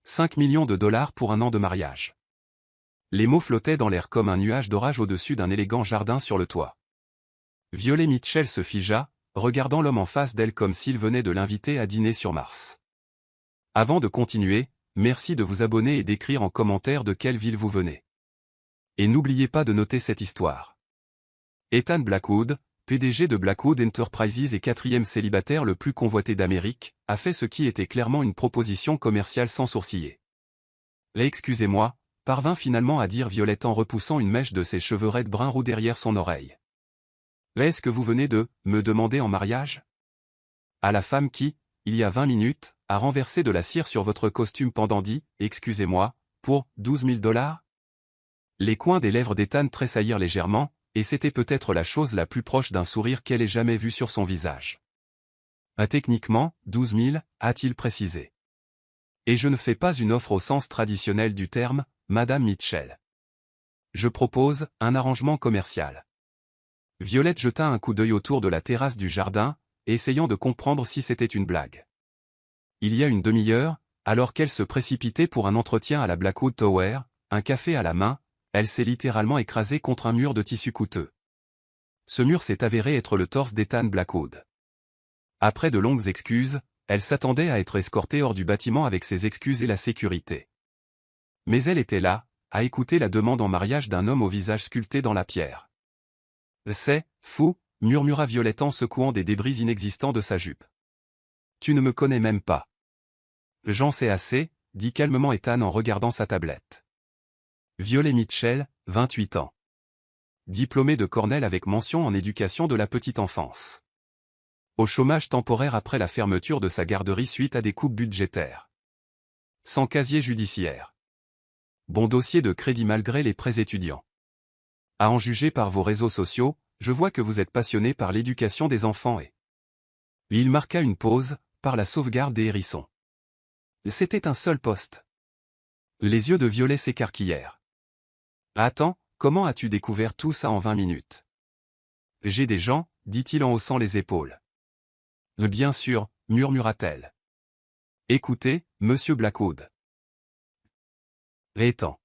5 millions de dollars pour un an de mariage. Les mots flottaient dans l'air comme un nuage d'orage au-dessus d'un élégant jardin sur le toit. Violet Mitchell se figea, regardant l'homme en face d'elle comme s'il venait de l'inviter à dîner sur Mars. Avant de continuer, merci de vous abonner et d'écrire en commentaire de quelle ville vous venez. Et n'oubliez pas de noter cette histoire. Ethan Blackwood, PDG de Blackwood Enterprises et quatrième célibataire le plus convoité d'Amérique, a fait ce qui était clairement une proposition commerciale sans sourciller. Excusez-moi, parvint finalement à dire Violette en repoussant une mèche de ses cheveux raides brun roux derrière son oreille. Est-ce que vous venez de me demander en mariage? À la femme qui, il y a 20 minutes, a renversé de la cire sur votre costume pendant excusez-moi, pour 12 000 $? Les coins des lèvres d'Ethan tressaillirent légèrement, et c'était peut-être la chose la plus proche d'un sourire qu'elle ait jamais vu sur son visage. Techniquement, 12 000, a-t-il précisé. Et je ne fais pas une offre au sens traditionnel du terme, Madame Mitchell. Je propose un arrangement commercial. Violette jeta un coup d'œil autour de la terrasse du jardin, essayant de comprendre si c'était une blague. Il y a une demi-heure, alors qu'elle se précipitait pour un entretien à la Blackwood Tower, un café à la main, elle s'est littéralement écrasée contre un mur de tissu coûteux. Ce mur s'est avéré être le torse d'Ethan Blackwood. Après de longues excuses, elle s'attendait à être escortée hors du bâtiment avec ses excuses et la sécurité. Mais elle était là, à écouter la demande en mariage d'un homme au visage sculpté dans la pierre. C'est fou, murmura Violette en secouant des débris inexistants de sa jupe. Tu ne me connais même pas. J'en sais assez, dit calmement Ethan en regardant sa tablette. Violet Mitchell, 28 ans. Diplômée de Cornell avec mention en éducation de la petite enfance. Au chômage temporaire après la fermeture de sa garderie suite à des coupes budgétaires. Sans casier judiciaire. Bon dossier de crédit malgré les prêts étudiants. À en juger par vos réseaux sociaux, je vois que vous êtes passionné par l'éducation des enfants et... Il marqua une pause, par la sauvegarde des hérissons. C'était un seul poste. Les yeux de Violet s'écarquillèrent. Attends, comment as-tu découvert tout ça en 20 minutes? J'ai des gens, dit-il en haussant les épaules. Bien sûr, murmura-t-elle. Écoutez, monsieur Blackwood. Ethan.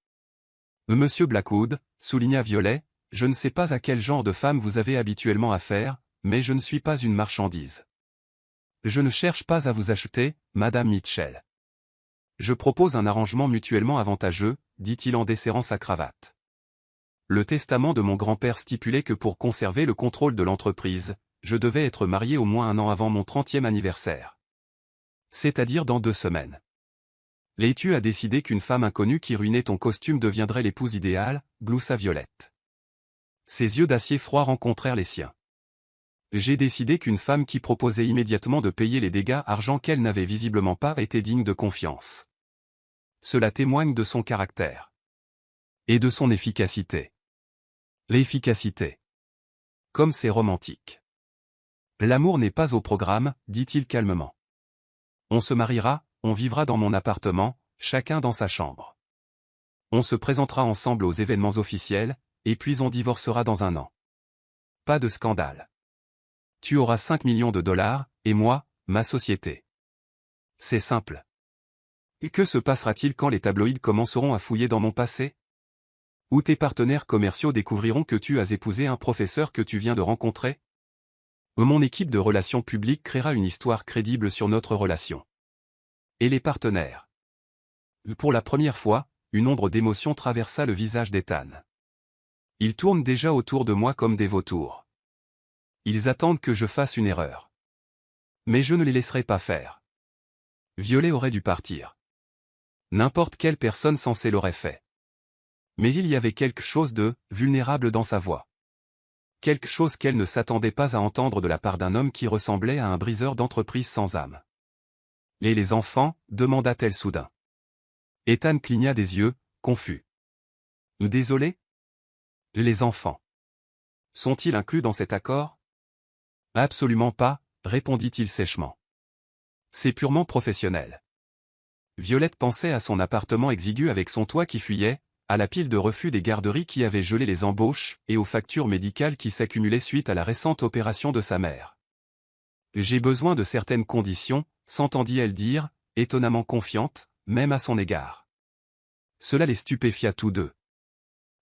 Monsieur Blackwood, souligna Violet, je ne sais pas à quel genre de femme vous avez habituellement affaire, mais je ne suis pas une marchandise. Je ne cherche pas à vous acheter, Madame Mitchell. Je propose un arrangement mutuellement avantageux, dit-il en desserrant sa cravate. Le testament de mon grand-père stipulait que pour conserver le contrôle de l'entreprise, je devais être marié au moins un an avant mon 30e anniversaire. C'est-à-dire dans 2 semaines. Et tu as décidé qu'une femme inconnue qui ruinait ton costume deviendrait l'épouse idéale, gloussa Violette. Ses yeux d'acier froid rencontrèrent les siens. J'ai décidé qu'une femme qui proposait immédiatement de payer les dégâts argent qu'elle n'avait visiblement pas était digne de confiance. Cela témoigne de son caractère. Et de son efficacité. L'efficacité. Comme c'est romantique. L'amour n'est pas au programme, dit-il calmement. On se mariera, on vivra dans mon appartement, chacun dans sa chambre. On se présentera ensemble aux événements officiels, et puis on divorcera dans 1 an. Pas de scandale. Tu auras 5 millions de dollars, et moi, ma société. C'est simple. Et que se passera-t-il quand les tabloïds commenceront à fouiller dans mon passé? Ou tes partenaires commerciaux découvriront que tu as épousé un professeur que tu viens de rencontrer? Mon équipe de relations publiques créera une histoire crédible sur notre relation. Et les partenaires? Pour la première fois, une ombre d'émotion traversa le visage d'Ethan. Ils tournent déjà autour de moi comme des vautours. Ils attendent que je fasse une erreur. Mais je ne les laisserai pas faire. Violet aurait dû partir. N'importe quelle personne sensée l'aurait fait. Mais il y avait quelque chose de vulnérable dans sa voix. Quelque chose qu'elle ne s'attendait pas à entendre de la part d'un homme qui ressemblait à un briseur d'entreprise sans âme. Et les enfants, demanda-t-elle soudain. Ethan cligna des yeux, confus. Désolé? Les enfants. Sont-ils inclus dans cet accord? Absolument pas, répondit-il sèchement. C'est purement professionnel. Violette pensait à son appartement exigu avec son toit qui fuyait, à la pile de refus des garderies qui avaient gelé les embauches et aux factures médicales qui s'accumulaient suite à la récente opération de sa mère. J'ai besoin de certaines conditions, s'entendit-elle dire, étonnamment confiante, même à son égard. Cela les stupéfia tous deux.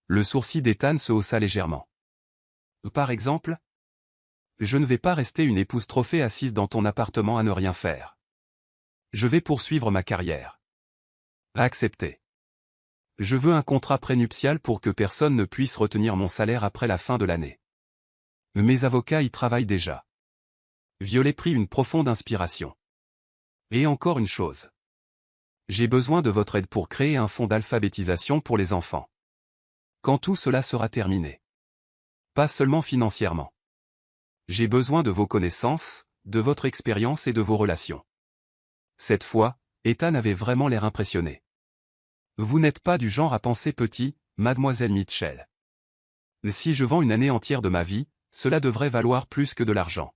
Le sourcil d'Ethan se haussa légèrement. Par exemple, je ne vais pas rester une épouse trophée assise dans ton appartement à ne rien faire. Je vais poursuivre ma carrière. Accepté. Je veux un contrat prénuptial pour que personne ne puisse retenir mon salaire après la fin de l'année. Mes avocats y travaillent déjà. Violet prit une profonde inspiration. Et encore une chose. J'ai besoin de votre aide pour créer un fonds d'alphabétisation pour les enfants. Quand tout cela sera terminé. Pas seulement financièrement. J'ai besoin de vos connaissances, de votre expérience et de vos relations. Cette fois, Ethan avait vraiment l'air impressionné. Vous n'êtes pas du genre à penser petit, mademoiselle Mitchell. Si je vends une année entière de ma vie, cela devrait valoir plus que de l'argent.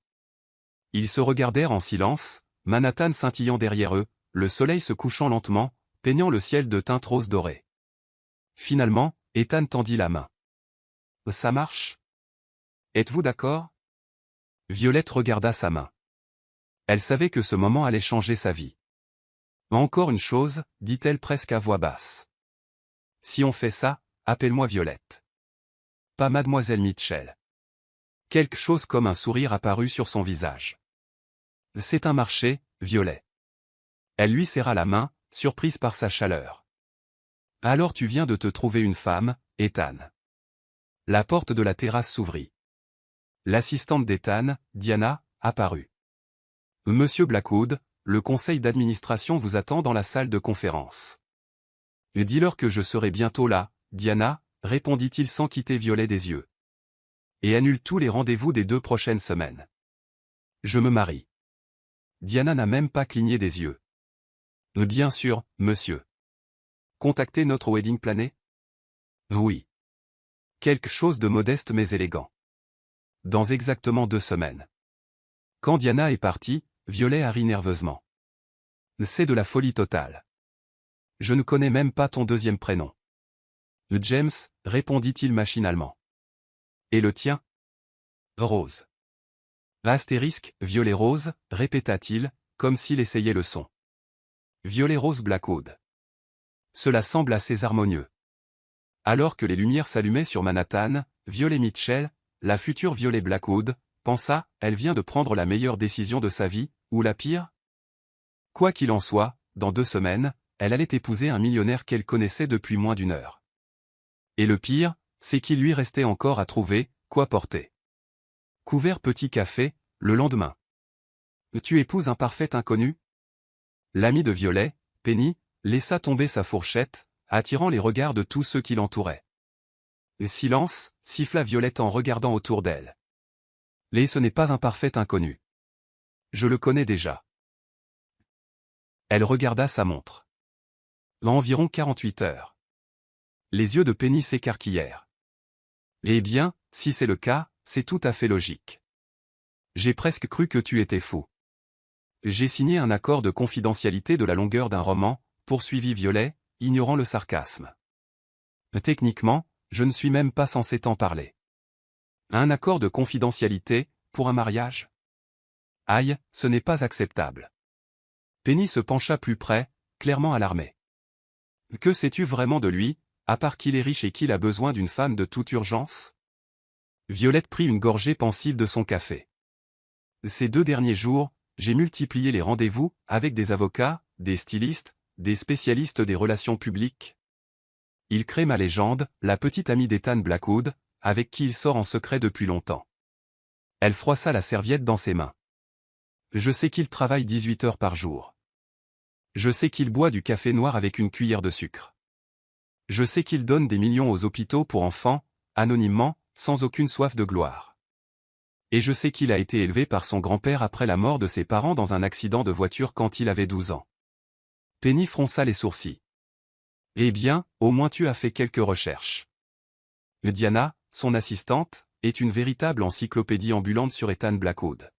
Ils se regardèrent en silence, Manhattan scintillant derrière eux, le soleil se couchant lentement, peignant le ciel de teintes rose dorées. Finalement, Ethan tendit la main. Ça marche? Êtes-vous d'accord? Violette regarda sa main. Elle savait que ce moment allait changer sa vie. Encore une chose, dit-elle presque à voix basse. Si on fait ça, appelle-moi Violette. Pas mademoiselle Mitchell. Quelque chose comme un sourire apparut sur son visage. C'est un marché, Violet. Elle lui serra la main, surprise par sa chaleur. Alors tu viens de te trouver une femme, Ethan. La porte de la terrasse s'ouvrit. L'assistante d'Ethan, Diana, apparut. Monsieur Blackwood, le conseil d'administration vous attend dans la salle de conférence. Dis-leur que je serai bientôt là, Diana, répondit-il sans quitter Violet des yeux. Et annule tous les rendez-vous des 2 prochaines semaines. Je me marie. Diana n'a même pas cligné des yeux. Bien sûr, monsieur. Contactez notre wedding planner? Oui. Quelque chose de modeste mais élégant. Dans exactement 2 semaines. Quand Diana est partie, Violet a ri nerveusement. C'est de la folie totale. Je ne connais même pas ton deuxième prénom. James, répondit-il machinalement. Et le tien? Rose. Astérisque, Violet Rose, répéta-t-il, comme s'il essayait le son. Violet Rose Blackwood. Cela semble assez harmonieux. Alors que les lumières s'allumaient sur Manhattan, Violet Mitchell, la future Violet Blackwood, pensa, elle vient de prendre la meilleure décision de sa vie, ou la pire? Quoi qu'il en soit, dans 2 semaines, elle allait épouser un millionnaire qu'elle connaissait depuis moins d'1 heure. Et le pire, c'est qu'il lui restait encore à trouver, quoi porter. Couvert petit café, le lendemain. Tu épouses un parfait inconnu? L'ami de Violet, Penny, laissa tomber sa fourchette, attirant les regards de tous ceux qui l'entouraient. Silence, siffla Violette en regardant autour d'elle. Ce n'est pas un parfait inconnu. Je le connais déjà. Elle regarda sa montre. Environ 48 heures. Les yeux de Penny s'écarquillèrent. Eh bien, si c'est le cas, c'est tout à fait logique. J'ai presque cru que tu étais fou. J'ai signé un accord de confidentialité de la longueur d'un roman, poursuivit Violet, ignorant le sarcasme. Techniquement, je ne suis même pas censé t'en parler. Un accord de confidentialité, pour un mariage? Aïe, ce n'est pas acceptable. Penny se pencha plus près, clairement alarmée. Que sais-tu vraiment de lui, à part qu'il est riche et qu'il a besoin d'une femme de toute urgence? Violette prit une gorgée pensive de son café. Ces 2 derniers jours, j'ai multiplié les rendez-vous, avec des avocats, des stylistes, des spécialistes des relations publiques. Il crée ma légende, la petite amie d'Ethan Blackwood, avec qui il sort en secret depuis longtemps. Elle froissa la serviette dans ses mains. Je sais qu'il travaille 18 heures par jour. Je sais qu'il boit du café noir avec une cuillère de sucre. Je sais qu'il donne des millions aux hôpitaux pour enfants, anonymement, sans aucune soif de gloire. Et je sais qu'il a été élevé par son grand-père après la mort de ses parents dans un accident de voiture quand il avait 12 ans. Penny fronça les sourcils. Eh bien, au moins tu as fait quelques recherches. Diana, son assistante, est une véritable encyclopédie ambulante sur Ethan Blackwood.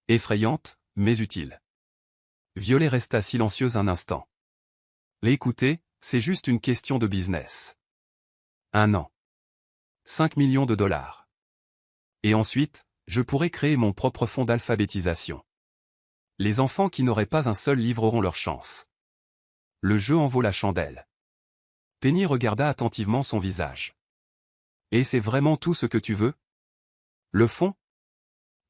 Effrayante, mais utile. Violet resta silencieuse un instant. Écoutez, c'est juste une question de business. 1 an. 5 millions de dollars. Et ensuite, je pourrais créer mon propre fonds d'alphabétisation. Les enfants qui n'auraient pas un seul livre auront leur chance. Le jeu en vaut la chandelle. Penny regarda attentivement son visage. Et c'est vraiment tout ce que tu veux? Le fond?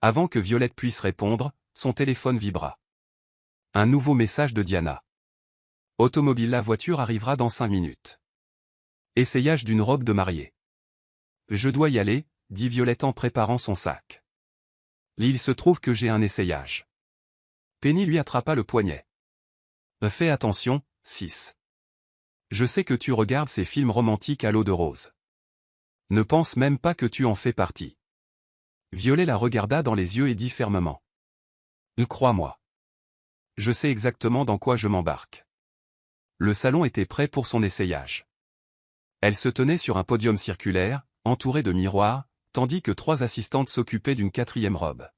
Avant que Violette puisse répondre, son téléphone vibra. Un nouveau message de Diana. Automobile, la voiture arrivera dans 5 minutes. Essayage d'une robe de mariée. Je dois y aller, dit Violette en préparant son sac. Il se trouve que j'ai un essayage. Penny lui attrapa le poignet. Fais attention, 6. Je sais que tu regardes ces films romantiques à l'eau de rose. Ne pense même pas que tu en fais partie. Violet la regarda dans les yeux et dit fermement. Crois-moi. Je sais exactement dans quoi je m'embarque. Le salon était prêt pour son essayage. Elle se tenait sur un podium circulaire, entouré de miroirs, tandis que 3 assistantes s'occupaient d'une 4e robe.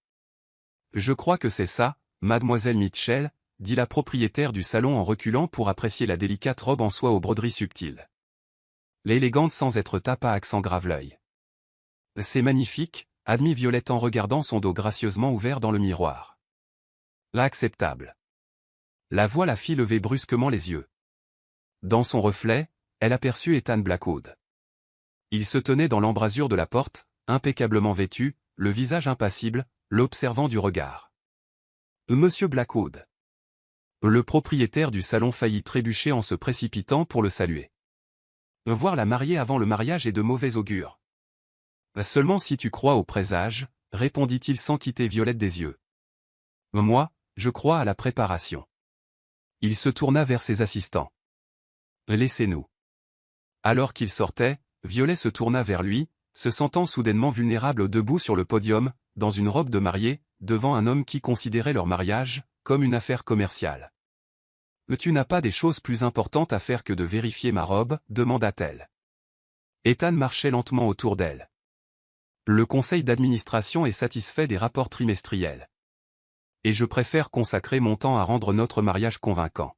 Je crois que c'est ça, mademoiselle Mitchell, dit la propriétaire du salon en reculant pour apprécier la délicate robe en soie aux broderies subtiles. L'élégante sans être tape à accent grave l'œil. C'est magnifique, admit Violette en regardant son dos gracieusement ouvert dans le miroir. Acceptable. La voix la fit lever brusquement les yeux. Dans son reflet, elle aperçut Ethan Blackwood. Il se tenait dans l'embrasure de la porte, impeccablement vêtu, le visage impassible, l'observant du regard. Monsieur Blackwood. Le propriétaire du salon faillit trébucher en se précipitant pour le saluer. Voir la mariée avant le mariage est de mauvais augure. Seulement si tu crois au présage, répondit-il sans quitter Violette des yeux. Moi, je crois à la préparation. Il se tourna vers ses assistants. Laissez-nous. Alors qu'il sortait, Violet se tourna vers lui, se sentant soudainement vulnérable debout sur le podium, dans une robe de mariée, devant un homme qui considérait leur mariage comme une affaire commerciale. Tu n'as pas des choses plus importantes à faire que de vérifier ma robe, demanda-t-elle. Ethan marchait lentement autour d'elle. Le conseil d'administration est satisfait des rapports trimestriels. Et je préfère consacrer mon temps à rendre notre mariage convaincant.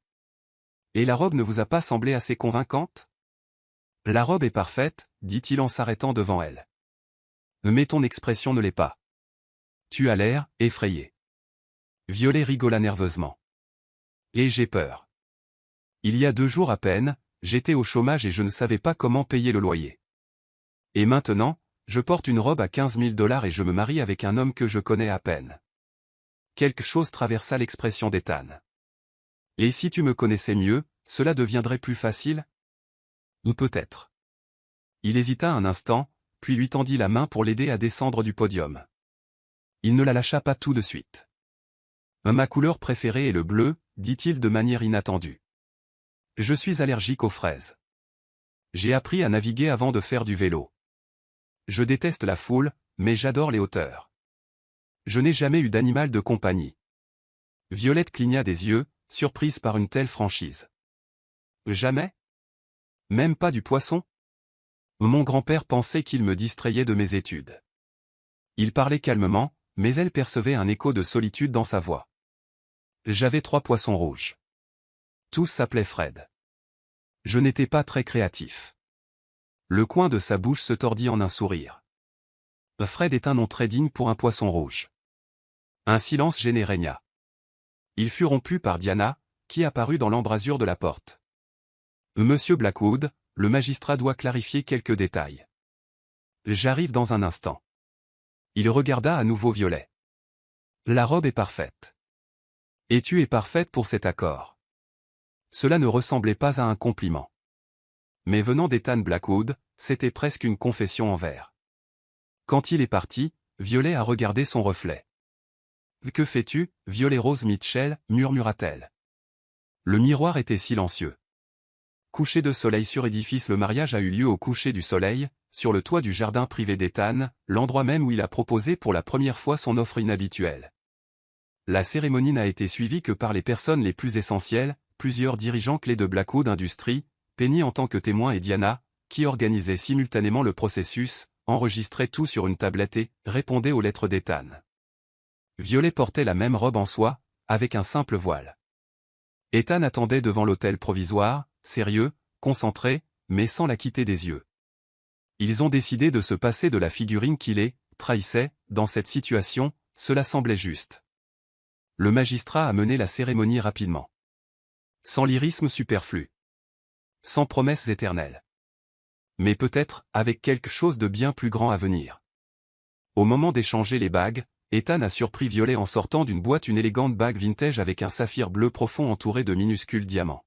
Et la robe ne vous a pas semblé assez convaincante? La robe est parfaite, dit-il en s'arrêtant devant elle. Mais ton expression ne l'est pas. Tu as l'air effrayé. Violet rigola nerveusement. Et j'ai peur. Il y a 2 jours à peine, j'étais au chômage et je ne savais pas comment payer le loyer. Et maintenant, je porte une robe à 15 000 $ et je me marie avec un homme que je connais à peine. Quelque chose traversa l'expression d'Ethan. Et si tu me connaissais mieux, cela deviendrait plus facile? Ou peut-être. Il hésita un instant, puis lui tendit la main pour l'aider à descendre du podium. Il ne la lâcha pas tout de suite. Ma couleur préférée est le bleu, dit-il de manière inattendue. Je suis allergique aux fraises. J'ai appris à naviguer avant de faire du vélo. Je déteste la foule, mais j'adore les hauteurs. Je n'ai jamais eu d'animal de compagnie. Violette cligna des yeux, surprise par une telle franchise. Jamais? Même pas du poisson? Mon grand-père pensait qu'il me distrayait de mes études. Il parlait calmement, mais elle percevait un écho de solitude dans sa voix. J'avais 3 poissons rouges. Tous s'appelaient Fred. Je n'étais pas très créatif. Le coin de sa bouche se tordit en un sourire. Fred est un nom très digne pour un poisson rouge. Un silence gêné régna. Il fut rompu par Diana, qui apparut dans l'embrasure de la porte. Monsieur Blackwood, le magistrat doit clarifier quelques détails. J'arrive dans un instant. Il regarda à nouveau Violet. La robe est parfaite. Et tu es parfaite pour cet accord. Cela ne ressemblait pas à un compliment. Mais venant d'Ethan Blackwood, c'était presque une confession en vers. Quand il est parti, Violet a regardé son reflet. Que fais-tu, Violet Rose Mitchell, murmura-t-elle. Le miroir était silencieux. Coucher de soleil sur édifice. Le mariage a eu lieu au coucher du soleil, sur le toit du jardin privé d'Ethan, l'endroit même où il a proposé pour la première fois son offre inhabituelle. La cérémonie n'a été suivie que par les personnes les plus essentielles, plusieurs dirigeants clés de Blackwood Industries, Penny en tant que témoin et Diana, qui organisaient simultanément le processus, enregistraient tout sur une tablette et répondaient aux lettres d'Ethan. Violet portait la même robe en soie, avec un simple voile. Ethan attendait devant l'hôtel provisoire, sérieux, concentré, mais sans la quitter des yeux. Ils ont décidé de se passer de la figurine qui les trahissait. Dans cette situation, cela semblait juste. Le magistrat a mené la cérémonie rapidement. Sans lyrisme superflu. Sans promesses éternelles. Mais peut-être, avec quelque chose de bien plus grand à venir. Au moment d'échanger les bagues, Ethan a surpris Violet en sortant d'une boîte une élégante bague vintage avec un saphir bleu profond entouré de minuscules diamants.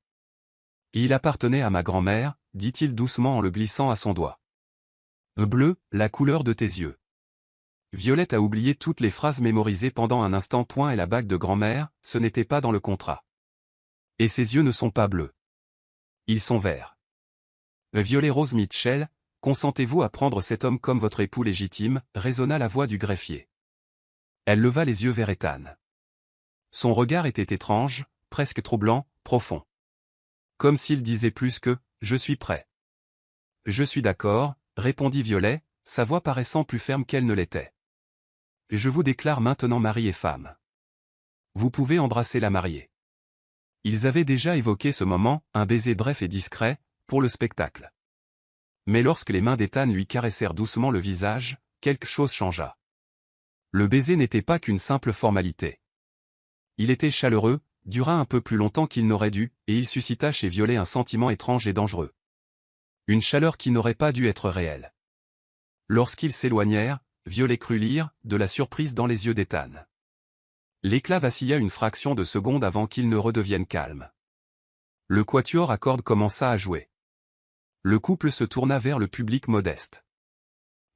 Il appartenait à ma grand-mère, dit-il doucement en le glissant à son doigt. Bleu, la couleur de tes yeux. Violette a oublié toutes les phrases mémorisées pendant un instant. Et la bague de grand-mère, ce n'était pas dans le contrat. Et ses yeux ne sont pas bleus. Ils sont verts. Violet Rose Mitchell, consentez-vous à prendre cet homme comme votre époux légitime, résonna la voix du greffier. Elle leva les yeux vers Ethan. Son regard était étrange, presque troublant, profond. Comme s'il disait plus que « je suis prêt ». « Je suis d'accord », répondit Violet, sa voix paraissant plus ferme qu'elle ne l'était. « Je vous déclare maintenant mari et femme. Vous pouvez embrasser la mariée. » Ils avaient déjà évoqué ce moment, un baiser bref et discret, pour le spectacle. Mais lorsque les mains d'Ethan lui caressèrent doucement le visage, quelque chose changea. Le baiser n'était pas qu'une simple formalité. Il était chaleureux, dura un peu plus longtemps qu'il n'aurait dû, et il suscita chez Violet un sentiment étrange et dangereux. Une chaleur qui n'aurait pas dû être réelle. Lorsqu'ils s'éloignèrent, Violet crut lire de la surprise dans les yeux d'Ethan. L'éclat vacilla une fraction de seconde avant qu'il ne redevienne calme. Le quatuor à cordes commença à jouer. Le couple se tourna vers le public modeste.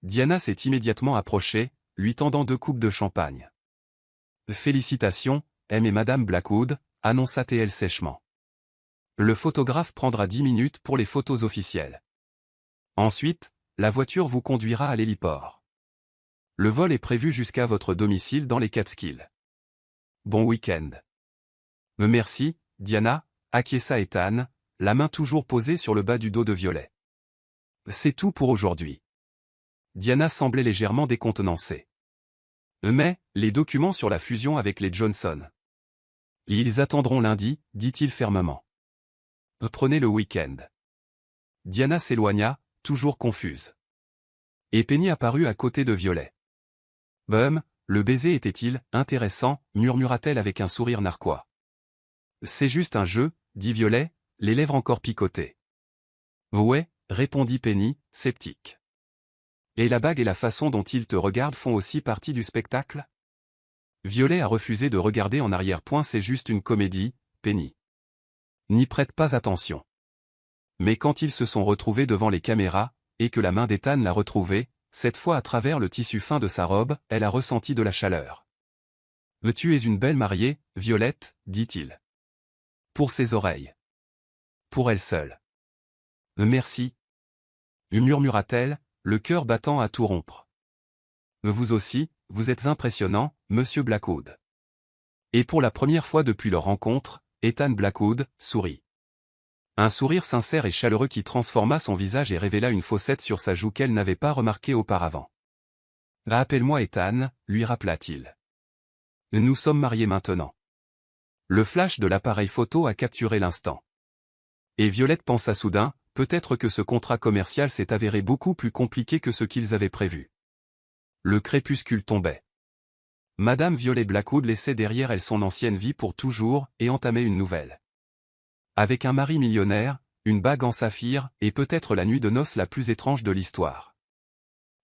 Diana s'est immédiatement approchée, lui tendant 2 coupes de champagne. « Félicitations, M et Madame Blackwood », annonça-t-elle sèchement. Le photographe prendra 10 minutes pour les photos officielles. Ensuite, la voiture vous conduira à l'héliport. Le vol est prévu jusqu'à votre domicile dans les Catskills. Bon week-end. Merci, Diana, acquiesça Ethan, la main toujours posée sur le bas du dos de Violet. C'est tout pour aujourd'hui. Diana semblait légèrement décontenancée. Mais, les documents sur la fusion avec les Johnson. Ils attendront lundi, dit-il fermement. Prenez le week-end. Diana s'éloigna, toujours confuse. Et Penny apparut à côté de Violet. Le baiser était-il intéressant, murmura-t-elle avec un sourire narquois. C'est juste un jeu, dit Violet, les lèvres encore picotées. Ouais, répondit Penny, sceptique. Et la bague et la façon dont il te regarde font aussi partie du spectacle? Violet a refusé de regarder en arrière. C'est juste une comédie, Penny. N'y prête pas attention. Mais quand ils se sont retrouvés devant les caméras, et que la main d'Ethan l'a retrouvée, cette fois à travers le tissu fin de sa robe, elle a ressenti de la chaleur. « Tu es une belle mariée, Violette, dit-il. Pour ses oreilles. Pour elle seule. Merci. Murmura-t-elle, le cœur battant à tout rompre. Vous aussi, vous êtes impressionnant, Monsieur Blackwood. Et pour la première fois depuis leur rencontre, Ethan Blackwood sourit. Un sourire sincère et chaleureux qui transforma son visage et révéla une fossette sur sa joue qu'elle n'avait pas remarquée auparavant. « Appelle-moi Ethan », lui rappela-t-il. « Nous sommes mariés maintenant. » Le flash de l'appareil photo a capturé l'instant. Et Violette pensa soudain, peut-être que ce contrat commercial s'est avéré beaucoup plus compliqué que ce qu'ils avaient prévu. Le crépuscule tombait. Madame Violet Blackwood laissait derrière elle son ancienne vie pour toujours et entamait une nouvelle. Avec un mari millionnaire, une bague en saphir et peut-être la nuit de noces la plus étrange de l'histoire.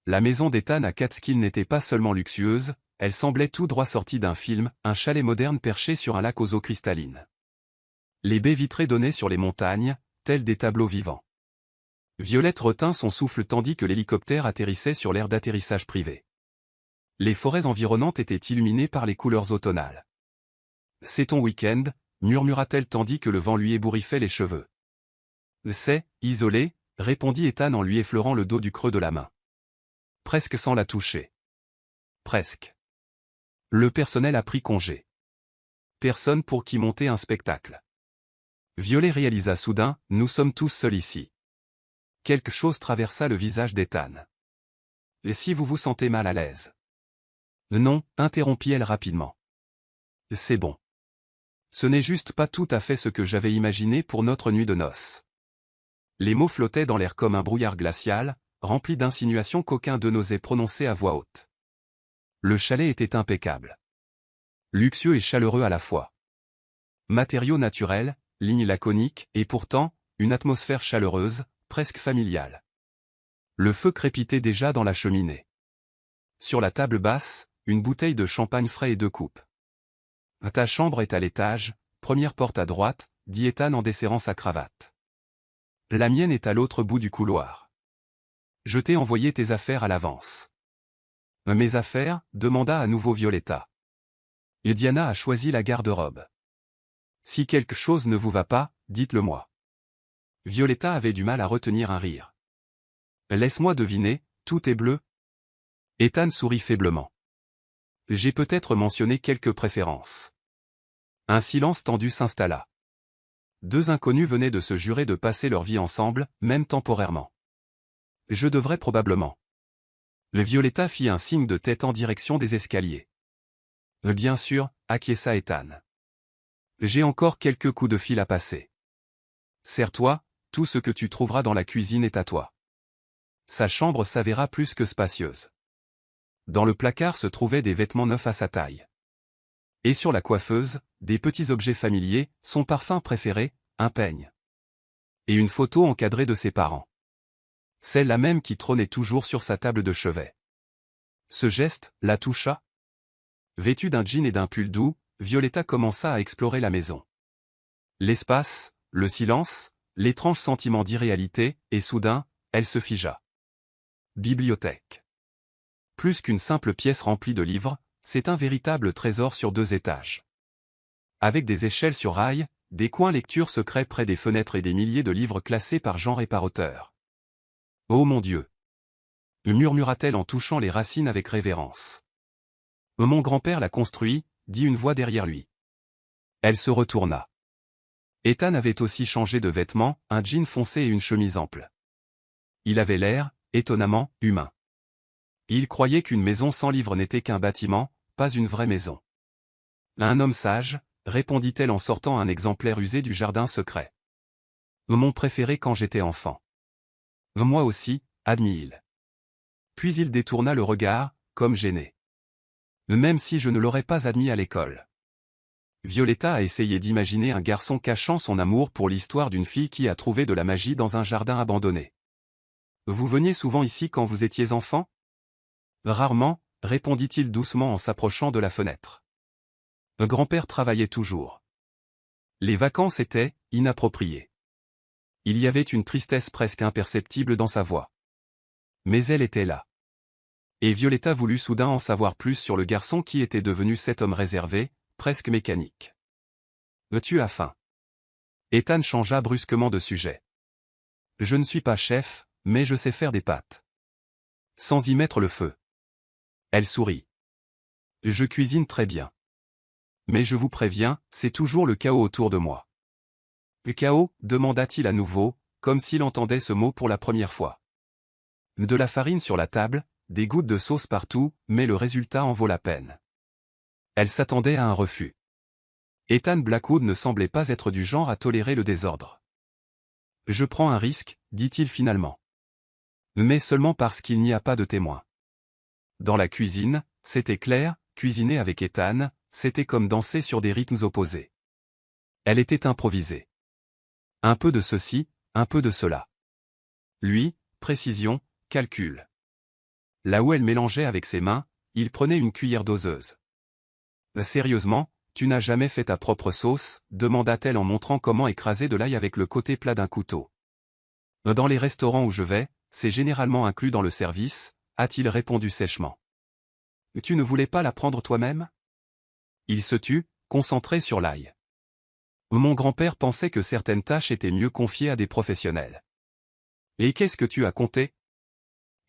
La maison d'Ethan à Catskill n'était pas seulement luxueuse, elle semblait tout droit sortie d'un film, un chalet moderne perché sur un lac aux eaux cristallines. Les baies vitrées donnaient sur les montagnes, tels des tableaux vivants. Violette retint son souffle tandis que l'hélicoptère atterrissait sur l'aire d'atterrissage privé. Les forêts environnantes étaient illuminées par les couleurs automnales. « C'est ton week-end », murmura-t-elle tandis que le vent lui ébouriffait les cheveux. « C'est, isolé », répondit Ethan en lui effleurant le dos du creux de la main. Presque sans la toucher. Presque. Le personnel a pris congé. Personne pour qui monter un spectacle. Violet réalisa soudain, nous sommes tous seuls ici. Quelque chose traversa le visage d'Ethan. Et si vous vous sentez mal à l'aise? Non, interrompit-elle rapidement. C'est bon. Ce n'est juste pas tout à fait ce que j'avais imaginé pour notre nuit de noces. Les mots flottaient dans l'air comme un brouillard glacial, rempli d'insinuations qu'aucun d'eux n'osait prononcer à voix haute. Le chalet était impeccable. Luxueux et chaleureux à la fois. Matériaux naturels, lignes laconiques, et pourtant, une atmosphère chaleureuse, presque familiale. Le feu crépitait déjà dans la cheminée. Sur la table basse, une bouteille de champagne frais et 2 coupes. « Ta chambre est à l'étage, première porte à droite », dit Ethan en desserrant sa cravate. « La mienne est à l'autre bout du couloir. Je t'ai envoyé tes affaires à l'avance. »« Mes affaires ?» demanda à nouveau Violetta. Et Diana a choisi la garde-robe. « Si quelque chose ne vous va pas, dites-le-moi. » Violetta avait du mal à retenir un rire. « Laisse-moi deviner, tout est bleu ?» Ethan sourit faiblement. « J'ai peut-être mentionné quelques préférences. » Un silence tendu s'installa. 2 inconnus venaient de se jurer de passer leur vie ensemble, même temporairement. « Je devrais probablement. » Le Violetta fit un signe de tête en direction des escaliers. « Bien sûr, » acquiesça Ethan. « J'ai encore quelques coups de fil à passer. »« Serre-toi, tout ce que tu trouveras dans la cuisine est à toi. » Sa chambre s'avéra plus que spacieuse. Dans le placard se trouvaient des vêtements neufs à sa taille. Et sur la coiffeuse, des petits objets familiers, son parfum préféré, un peigne. Et une photo encadrée de ses parents. Celle-là même qui trônait toujours sur sa table de chevet. Ce geste la toucha. Vêtue d'un jean et d'un pull doux, Violetta commença à explorer la maison. L'espace, le silence, l'étrange sentiment d'irréalité, et soudain, elle se figea. Bibliothèque. Plus qu'une simple pièce remplie de livres, c'est un véritable trésor sur 2 étages. Avec des échelles sur rails, des coins lecture secrets près des fenêtres et des milliers de livres classés par genre et par auteur. « Oh mon Dieu !» murmura-t-elle en touchant les racines avec révérence. « Mon grand-père l'a construit », dit une voix derrière lui. Elle se retourna. Ethan avait aussi changé de vêtements, un jean foncé et une chemise ample. Il avait l'air, étonnamment, humain. Il croyait qu'une maison sans livres n'était qu'un bâtiment, pas une vraie maison. « Un homme sage », répondit-elle en sortant un exemplaire usé du jardin secret. « Mon préféré quand j'étais enfant. »« Moi aussi », admit-il. Puis il détourna le regard, comme gêné. « Même si je ne l'aurais pas admis à l'école. » Violetta a essayé d'imaginer un garçon cachant son amour pour l'histoire d'une fille qui a trouvé de la magie dans un jardin abandonné. « Vous veniez souvent ici quand vous étiez enfant ? » Rarement, répondit-il doucement en s'approchant de la fenêtre. Grand-père travaillait toujours. Les vacances étaient inappropriées. Il y avait une tristesse presque imperceptible dans sa voix. Mais elle était là. Et Violetta voulut soudain en savoir plus sur le garçon qui était devenu cet homme réservé, presque mécanique. « Tu as faim ?» Ethan changea brusquement de sujet. « Je ne suis pas chef, mais je sais faire des pâtes. » Sans y mettre le feu. Elle sourit. « Je cuisine très bien. Mais je vous préviens, c'est toujours le chaos autour de moi. »« Le chaos ?» demanda-t-il à nouveau, comme s'il entendait ce mot pour la première fois. De la farine sur la table, des gouttes de sauce partout, mais le résultat en vaut la peine. Elle s'attendait à un refus. Ethan Blackwood ne semblait pas être du genre à tolérer le désordre. « Je prends un risque, dit-il finalement. Mais seulement parce qu'il n'y a pas de témoin. » Dans la cuisine, c'était clair, cuisiner avec Ethan, c'était comme danser sur des rythmes opposés. Elle était improvisée. Un peu de ceci, un peu de cela. Lui, précision, calcul. Là où elle mélangeait avec ses mains, il prenait une cuillère doseuse. « Sérieusement, tu n'as jamais fait ta propre sauce ?» demanda-t-elle en montrant comment écraser de l'ail avec le côté plat d'un couteau. « Dans les restaurants où je vais, c'est généralement inclus dans le service », a-t-il répondu sèchement. « Tu ne voulais pas l'apprendre toi-même ?» Il se tut, concentré sur l'ail. « Mon grand-père pensait que certaines tâches étaient mieux confiées à des professionnels. »« Et qu'est-ce que tu as compté ?»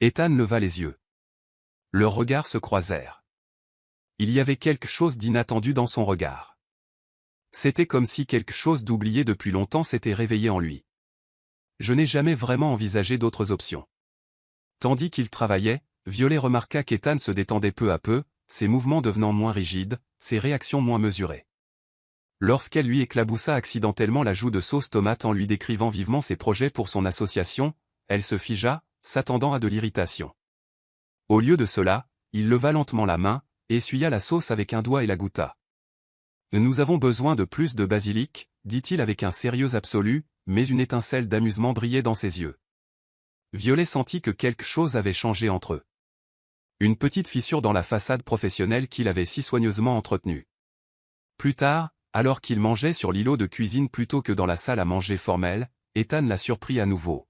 Ethan leva les yeux. Leurs regards se croisèrent. Il y avait quelque chose d'inattendu dans son regard. C'était comme si quelque chose d'oublié depuis longtemps s'était réveillé en lui. « Je n'ai jamais vraiment envisagé d'autres options. » Tandis qu'il travaillait, Violet remarqua qu'Ethan se détendait peu à peu, ses mouvements devenant moins rigides, ses réactions moins mesurées. Lorsqu'elle lui éclaboussa accidentellement la joue de sauce tomate en lui décrivant vivement ses projets pour son association, elle se figea, s'attendant à de l'irritation. Au lieu de cela, il leva lentement la main, essuya la sauce avec un doigt et la goûta. Nous avons besoin de plus de basilic, dit-il avec un sérieux absolu, mais une étincelle d'amusement brillait dans ses yeux. Violet sentit que quelque chose avait changé entre eux. Une petite fissure dans la façade professionnelle qu'il avait si soigneusement entretenue. Plus tard, alors qu'il mangeait sur l'îlot de cuisine plutôt que dans la salle à manger formelle, Ethan l'a surpris à nouveau.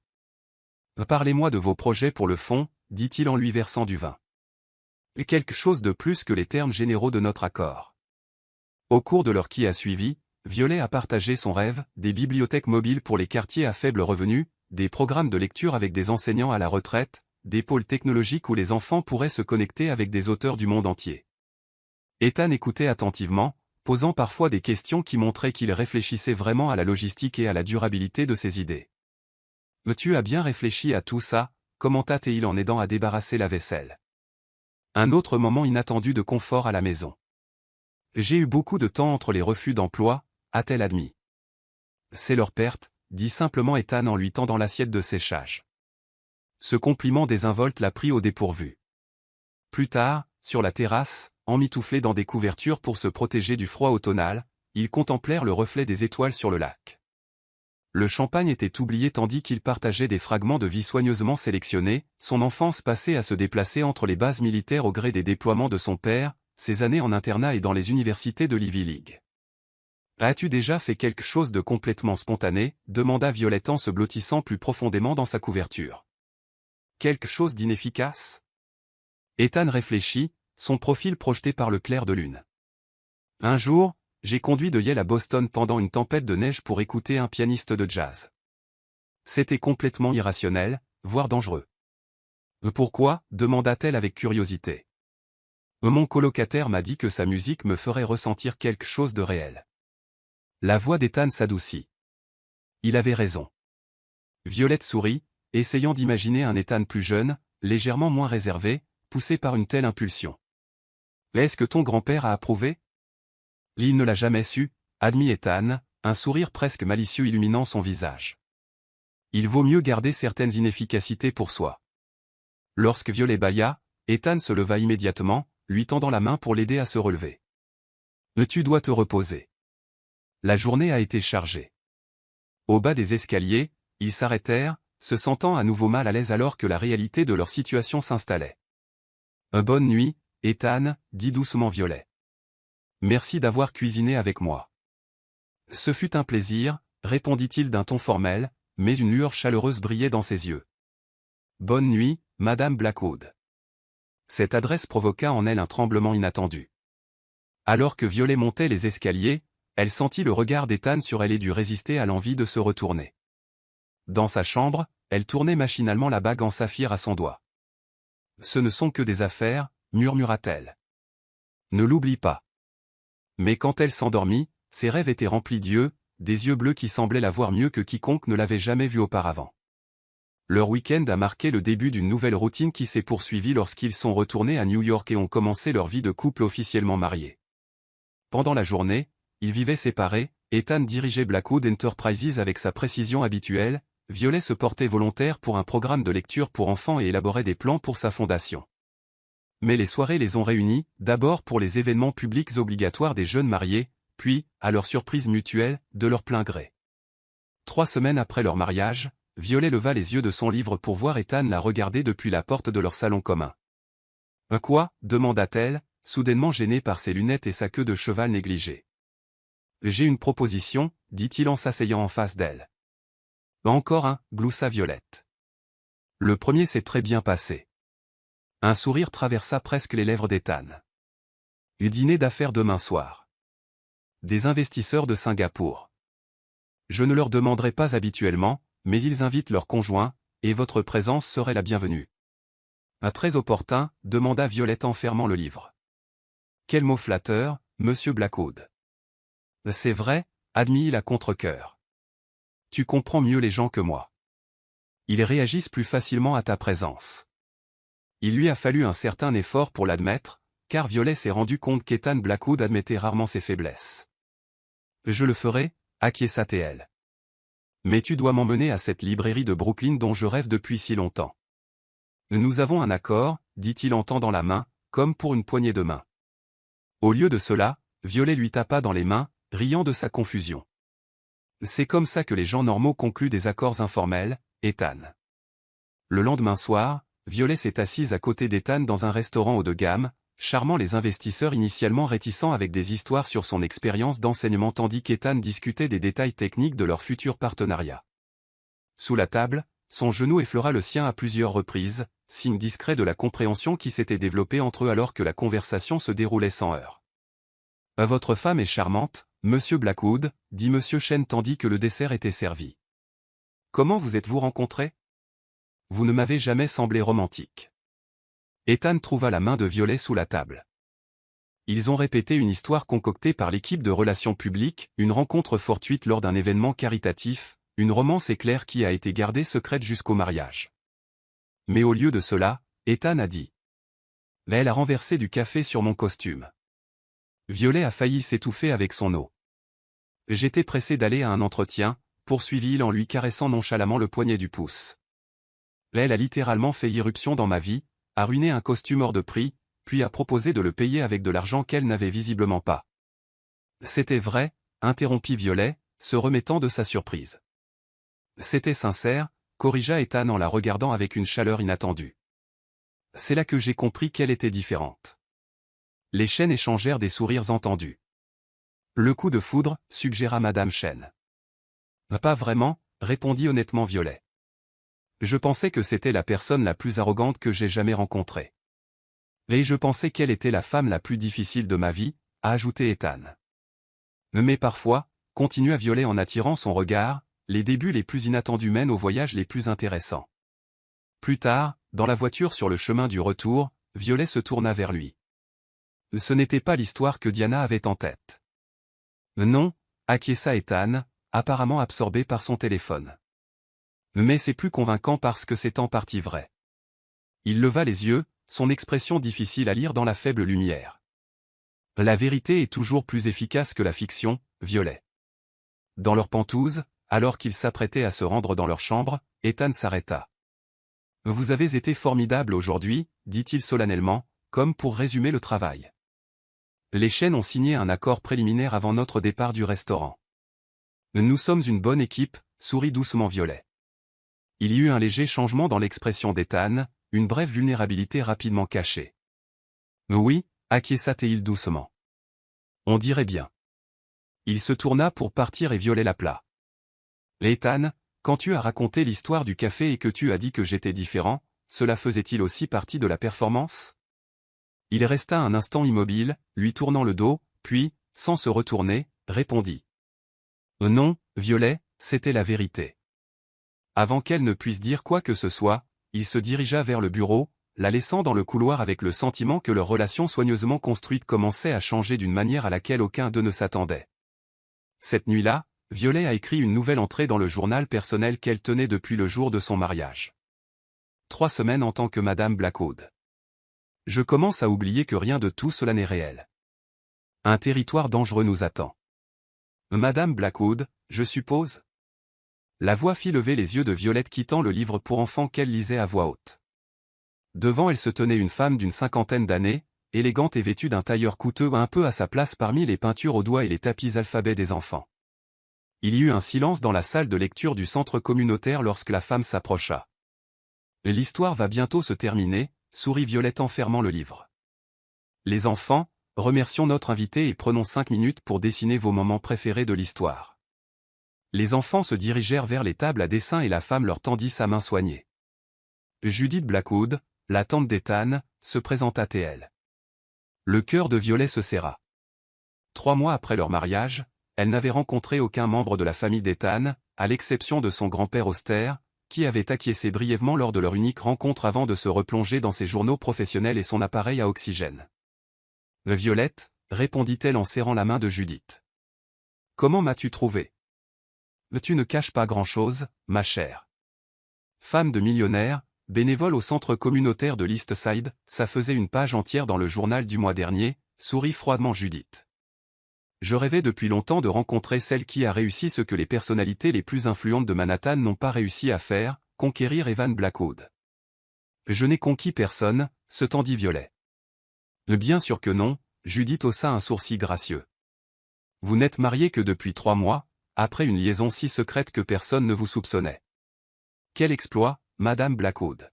« Parlez-moi de vos projets pour le fond, dit-il en lui versant du vin. Et quelque chose de plus que les termes généraux de notre accord. Au cours de l'heure qui a suivi, Violet a partagé son rêve, des bibliothèques mobiles pour les quartiers à faible revenu, des programmes de lecture avec des enseignants à la retraite, des pôles technologiques où les enfants pourraient se connecter avec des auteurs du monde entier. Ethan écoutait attentivement, posant parfois des questions qui montraient qu'il réfléchissait vraiment à la logistique et à la durabilité de ses idées. « Mais tu as bien réfléchi à tout ça » commenta-t-il en aidant à débarrasser la vaisselle. Un autre moment inattendu de confort à la maison. « J'ai eu beaucoup de temps entre les refus d'emploi » a-t-elle admis. « C'est leur perte » dit simplement Ethan en lui tendant l'assiette de séchage. Ce compliment désinvolte l'a pris au dépourvu. Plus tard, sur la terrasse, emmitouflés dans des couvertures pour se protéger du froid automnal, ils contemplèrent le reflet des étoiles sur le lac. Le champagne était oublié tandis qu'il partageait des fragments de vie soigneusement sélectionnés, son enfance passée à se déplacer entre les bases militaires au gré des déploiements de son père, ses années en internat et dans les universités de l'Ivy League. « As-tu déjà fait quelque chose de complètement spontané » demanda Violette en se blottissant plus profondément dans sa couverture. « Quelque chose d'inefficace » Ethan réfléchit, son profil projeté par le clair de lune. « Un jour, j'ai conduit de Yale à Boston pendant une tempête de neige pour écouter un pianiste de jazz. C'était complètement irrationnel, voire dangereux. »« Pourquoi » demanda-t-elle avec curiosité. « Mon colocataire m'a dit que sa musique me ferait ressentir quelque chose de réel. » La voix d'Ethan s'adoucit. Il avait raison. Violette sourit, essayant d'imaginer un Ethan plus jeune, légèrement moins réservé, poussé par une telle impulsion. « Est-ce que ton grand-père a approuvé » Il ne l'a jamais su, admit Ethan, un sourire presque malicieux illuminant son visage. Il vaut mieux garder certaines inefficacités pour soi. Lorsque Violet bâilla, Ethan se leva immédiatement, lui tendant la main pour l'aider à se relever. « Tu dois te reposer. La journée a été chargée. » Au bas des escaliers, ils s'arrêtèrent, se sentant à nouveau mal à l'aise alors que la réalité de leur situation s'installait. « Bonne nuit, Ethan, dit doucement Violet. Merci d'avoir cuisiné avec moi. » Ce fut un plaisir, répondit-il d'un ton formel, mais une lueur chaleureuse brillait dans ses yeux. « Bonne nuit, Madame Blackwood. » Cette adresse provoqua en elle un tremblement inattendu. Alors que Violet montait les escaliers, elle sentit le regard d'Ethan sur elle et dut résister à l'envie de se retourner. Dans sa chambre, elle tournait machinalement la bague en saphir à son doigt. « Ce ne sont que des affaires, murmura-t-elle. Ne l'oublie pas. » Mais quand elle s'endormit, ses rêves étaient remplis d'yeux, des yeux bleus qui semblaient la voir mieux que quiconque ne l'avait jamais vue auparavant. Leur week-end a marqué le début d'une nouvelle routine qui s'est poursuivie lorsqu'ils sont retournés à New York et ont commencé leur vie de couple officiellement marié. Pendant la journée, ils vivaient séparés, Ethan dirigeait Blackwood Enterprises avec sa précision habituelle, Violet se portait volontaire pour un programme de lecture pour enfants et élaborait des plans pour sa fondation. Mais les soirées les ont réunis, d'abord pour les événements publics obligatoires des jeunes mariés, puis, à leur surprise mutuelle, de leur plein gré. 3 semaines après leur mariage, Violet leva les yeux de son livre pour voir Ethan la regarder depuis la porte de leur salon commun. « Quoi » demanda-t-elle, soudainement gênée par ses lunettes et sa queue de cheval négligée. « J'ai une proposition, dit-il en s'asseyant en face d'elle. « Encore un, gloussa Violette. Le premier s'est très bien passé. » Un sourire traversa presque les lèvres d'Ethan. « Dîner d'affaires demain soir. Des investisseurs de Singapour. Je ne leur demanderai pas habituellement, mais ils invitent leurs conjoints, et votre présence serait la bienvenue. »« Très opportun, demanda Violette en fermant le livre. « Quel mot flatteur, monsieur Blackwood. »« C'est vrai, admit-il à contre-cœur. Tu comprends mieux les gens que moi. Ils réagissent plus facilement à ta présence. » Il lui a fallu un certain effort pour l'admettre, car Violet s'est rendu compte qu'Ethan Blackwood admettait rarement ses faiblesses. « Je le ferai, acquiesça-t-elle. Mais tu dois m'emmener à cette librairie de Brooklyn dont je rêve depuis si longtemps. »« Nous avons un accord, dit-il en tendant la main, comme pour une poignée de main. » Au lieu de cela, Violet lui tapa dans les mains, riant de sa confusion. C'est comme ça que les gens normaux concluent des accords informels, Ethan. Le lendemain soir, Violet s'est assise à côté d'Ethan dans un restaurant haut de gamme, charmant les investisseurs initialement réticents avec des histoires sur son expérience d'enseignement tandis qu'Ethan discutait des détails techniques de leur futur partenariat. Sous la table, son genou effleura le sien à plusieurs reprises, signe discret de la compréhension qui s'était développée entre eux alors que la conversation se déroulait sans heurts. « Votre femme est charmante, Monsieur Blackwood, dit Monsieur Chen tandis que le dessert était servi. Comment vous êtes-vous rencontrés? Vous ne m'avez jamais semblé romantique. Ethan trouva la main de Violet sous la table. Ils ont répété une histoire concoctée par l'équipe de relations publiques, une rencontre fortuite lors d'un événement caritatif, une romance éclair qui a été gardée secrète jusqu'au mariage. Mais au lieu de cela, Ethan a dit. Mais elle a renversé du café sur mon costume. Violet a failli s'étouffer avec son eau. J'étais pressé d'aller à un entretien, poursuivit-il en lui caressant nonchalamment le poignet du pouce. Elle a littéralement fait irruption dans ma vie, a ruiné un costume hors de prix, puis a proposé de le payer avec de l'argent qu'elle n'avait visiblement pas. C'était vrai, interrompit Violet, se remettant de sa surprise. C'était sincère, corrigea Ethan en la regardant avec une chaleur inattendue. C'est là que j'ai compris qu'elle était différente. Les Chen échangèrent des sourires entendus. Le coup de foudre, suggéra Madame Chen. Pas vraiment, répondit honnêtement Violet. Je pensais que c'était la personne la plus arrogante que j'ai jamais rencontrée. Et je pensais qu'elle était la femme la plus difficile de ma vie, a ajouté Ethan. Mais parfois, continua Violet en attirant son regard, les débuts les plus inattendus mènent aux voyages les plus intéressants. Plus tard, dans la voiture sur le chemin du retour, Violet se tourna vers lui. Ce n'était pas l'histoire que Diana avait en tête. Non, acquiesça Ethan, apparemment absorbé par son téléphone. Mais c'est plus convaincant parce que c'est en partie vrai. Il leva les yeux, son expression difficile à lire dans la faible lumière. La vérité est toujours plus efficace que la fiction, Violet. Dans leur pentouse, alors qu'ils s'apprêtaient à se rendre dans leur chambre, Ethan s'arrêta. Vous avez été formidable aujourd'hui, dit-il solennellement, comme pour résumer le travail. Les Chen ont signé un accord préliminaire avant notre départ du restaurant. Nous sommes une bonne équipe, sourit doucement Violet. Il y eut un léger changement dans l'expression d'Ethan, une brève vulnérabilité rapidement cachée. Oui, acquiesça-t-il doucement. On dirait bien. Il se tourna pour partir et Violet l'appela. Ethan, quand tu as raconté l'histoire du café et que tu as dit que j'étais différent, cela faisait-il aussi partie de la performance? Il resta un instant immobile, lui tournant le dos, puis, sans se retourner, répondit. Non, Violet, c'était la vérité. Avant qu'elle ne puisse dire quoi que ce soit, il se dirigea vers le bureau, la laissant dans le couloir avec le sentiment que leur relation soigneusement construite commençait à changer d'une manière à laquelle aucun d'eux ne s'attendait. Cette nuit-là, Violet a écrit une nouvelle entrée dans le journal personnel qu'elle tenait depuis le jour de son mariage. 3 semaines en tant que Madame Blackwood. Je commence à oublier que rien de tout cela n'est réel. Un territoire dangereux nous attend. Madame Blackwood, je suppose? La voix fit lever les yeux de Violette quittant le livre pour enfants qu'elle lisait à voix haute. Devant elle se tenait une femme d'une 50aine d'années, élégante et vêtue d'un tailleur coûteux un peu à sa place parmi les peintures aux doigts et les tapis alphabets des enfants. Il y eut un silence dans la salle de lecture du centre communautaire lorsque la femme s'approcha. L'histoire va bientôt se terminer, sourit Violette en fermant le livre. Les enfants, remercions notre invité et prenons 5 minutes pour dessiner vos moments préférés de l'histoire. Les enfants se dirigèrent vers les tables à dessin et la femme leur tendit sa main soignée. Judith Blackwood, la tante d'Ethan, se présenta elle. Le cœur de Violet se serra. 3 mois après leur mariage, elle n'avait rencontré aucun membre de la famille d'Ethan, à l'exception de son grand-père austère, qui avait acquiescé brièvement lors de leur unique rencontre avant de se replonger dans ses journaux professionnels et son appareil à oxygène. Violette, répondit-elle en serrant la main de Judith. Comment m'as-tu trouvé? Tu ne caches pas grand-chose, ma chère. Femme de millionnaire, bénévole au centre communautaire de l'East Side, ça faisait une page entière dans le journal du mois dernier, sourit froidement Judith. Je rêvais depuis longtemps de rencontrer celle qui a réussi ce que les personnalités les plus influentes de Manhattan n'ont pas réussi à faire, conquérir Evan Blackwood. Je n'ai conquis personne, se tendit Violet. Bien sûr que non, Judith haussa un sourcil gracieux. Vous n'êtes marié que depuis 3 mois, après une liaison si secrète que personne ne vous soupçonnait. Quel exploit, Madame Blackwood.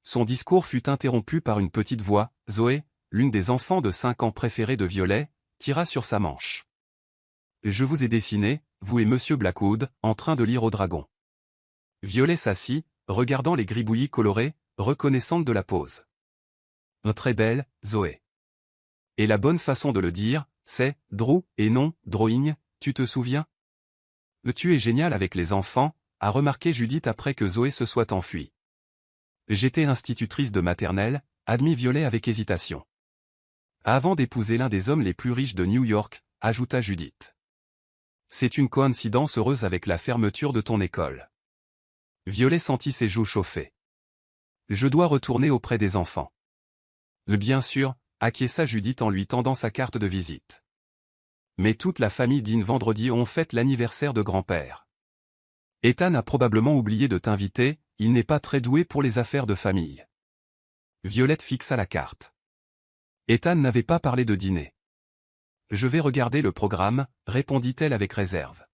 Son discours fut interrompu par une petite voix. Zoé, l'une des enfants de 5 ans préférés de Violet, tira sur sa manche. Je vous ai dessiné, vous et Monsieur Blackwood, en train de lire au dragon. Violet s'assit, regardant les gribouillis colorés, reconnaissante de la pose. Très belle, Zoé. Et la bonne façon de le dire, c'est « draw » et non « drawing », tu te souviens? Tu es génial avec les enfants, a remarqué Judith après que Zoé se soit enfuie. J'étais institutrice de maternelle, admit Violet avec hésitation. Avant d'épouser l'un des hommes les plus riches de New York, ajouta Judith. C'est une coïncidence heureuse avec la fermeture de ton école. Violet sentit ses joues chauffer. Je dois retourner auprès des enfants. Bien sûr, acquiesça Judith en lui tendant sa carte de visite. Mais toute la famille dîne vendredi, on fête l'anniversaire de grand-père. Ethan a probablement oublié de t'inviter, il n'est pas très doué pour les affaires de famille. Violette fixa la carte. Ethan n'avait pas parlé de dîner. Je vais regarder le programme, répondit-elle avec réserve.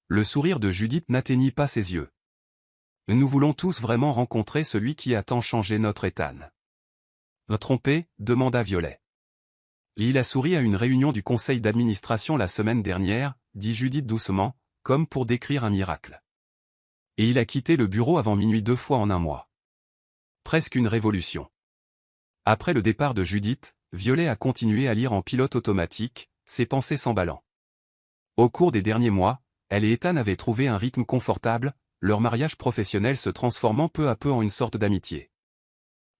Le sourire de Judith n'atteignit pas ses yeux. Nous voulons tous vraiment rencontrer celui qui a tant changé notre Ethan. Trompé, demanda Violet. Il a souri à une réunion du conseil d'administration la semaine dernière, dit Judith doucement, comme pour décrire un miracle. Et il a quitté le bureau avant minuit 2 fois en un mois. Presque une révolution. Après le départ de Judith, Violet a continué à lire en pilote automatique, ses pensées s'emballant. Au cours des derniers mois, elle et Ethan avaient trouvé un rythme confortable, leur mariage professionnel se transformant peu à peu en une sorte d'amitié.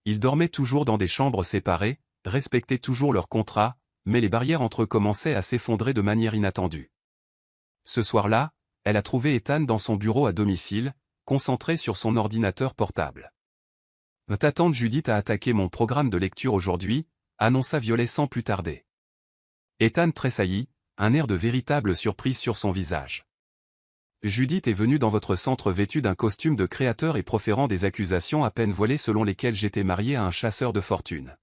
Ils dormaient toujours dans des chambres séparées, respectaient toujours leur contrat, mais les barrières entre eux commençaient à s'effondrer de manière inattendue. Ce soir-là, elle a trouvé Ethan dans son bureau à domicile, concentré sur son ordinateur portable. « Ta tante Judith a attaqué mon programme de lecture aujourd'hui », annonça Violet sans plus tarder. Ethan tressaillit, un air de véritable surprise sur son visage. Judith est venue dans votre centre vêtue d'un costume de créateur et proférant des accusations à peine voilées selon lesquelles j'étais marié à un chasseur de fortune.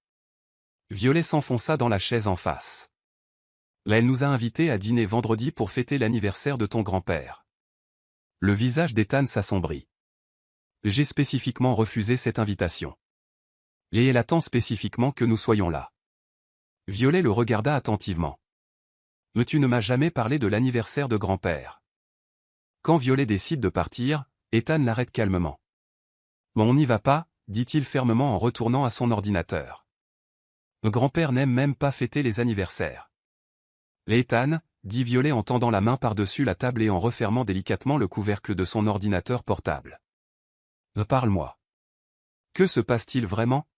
Violet s'enfonça dans la chaise en face. Là, elle nous a invités à dîner vendredi pour fêter l'anniversaire de ton grand-père. Le visage d'Ethan s'assombrit. J'ai spécifiquement refusé cette invitation. Et elle attend spécifiquement que nous soyons là. Violet le regarda attentivement. Mais tu ne m'as jamais parlé de l'anniversaire de grand-père. Quand Violet décide de partir, Ethan l'arrête calmement. On n'y va pas, dit-il fermement en retournant à son ordinateur. Le grand-père n'aime même pas fêter les anniversaires. Ethan, dit Violet en tendant la main par-dessus la table et en refermant délicatement le couvercle de son ordinateur portable. Parle-moi. Que se passe-t-il vraiment?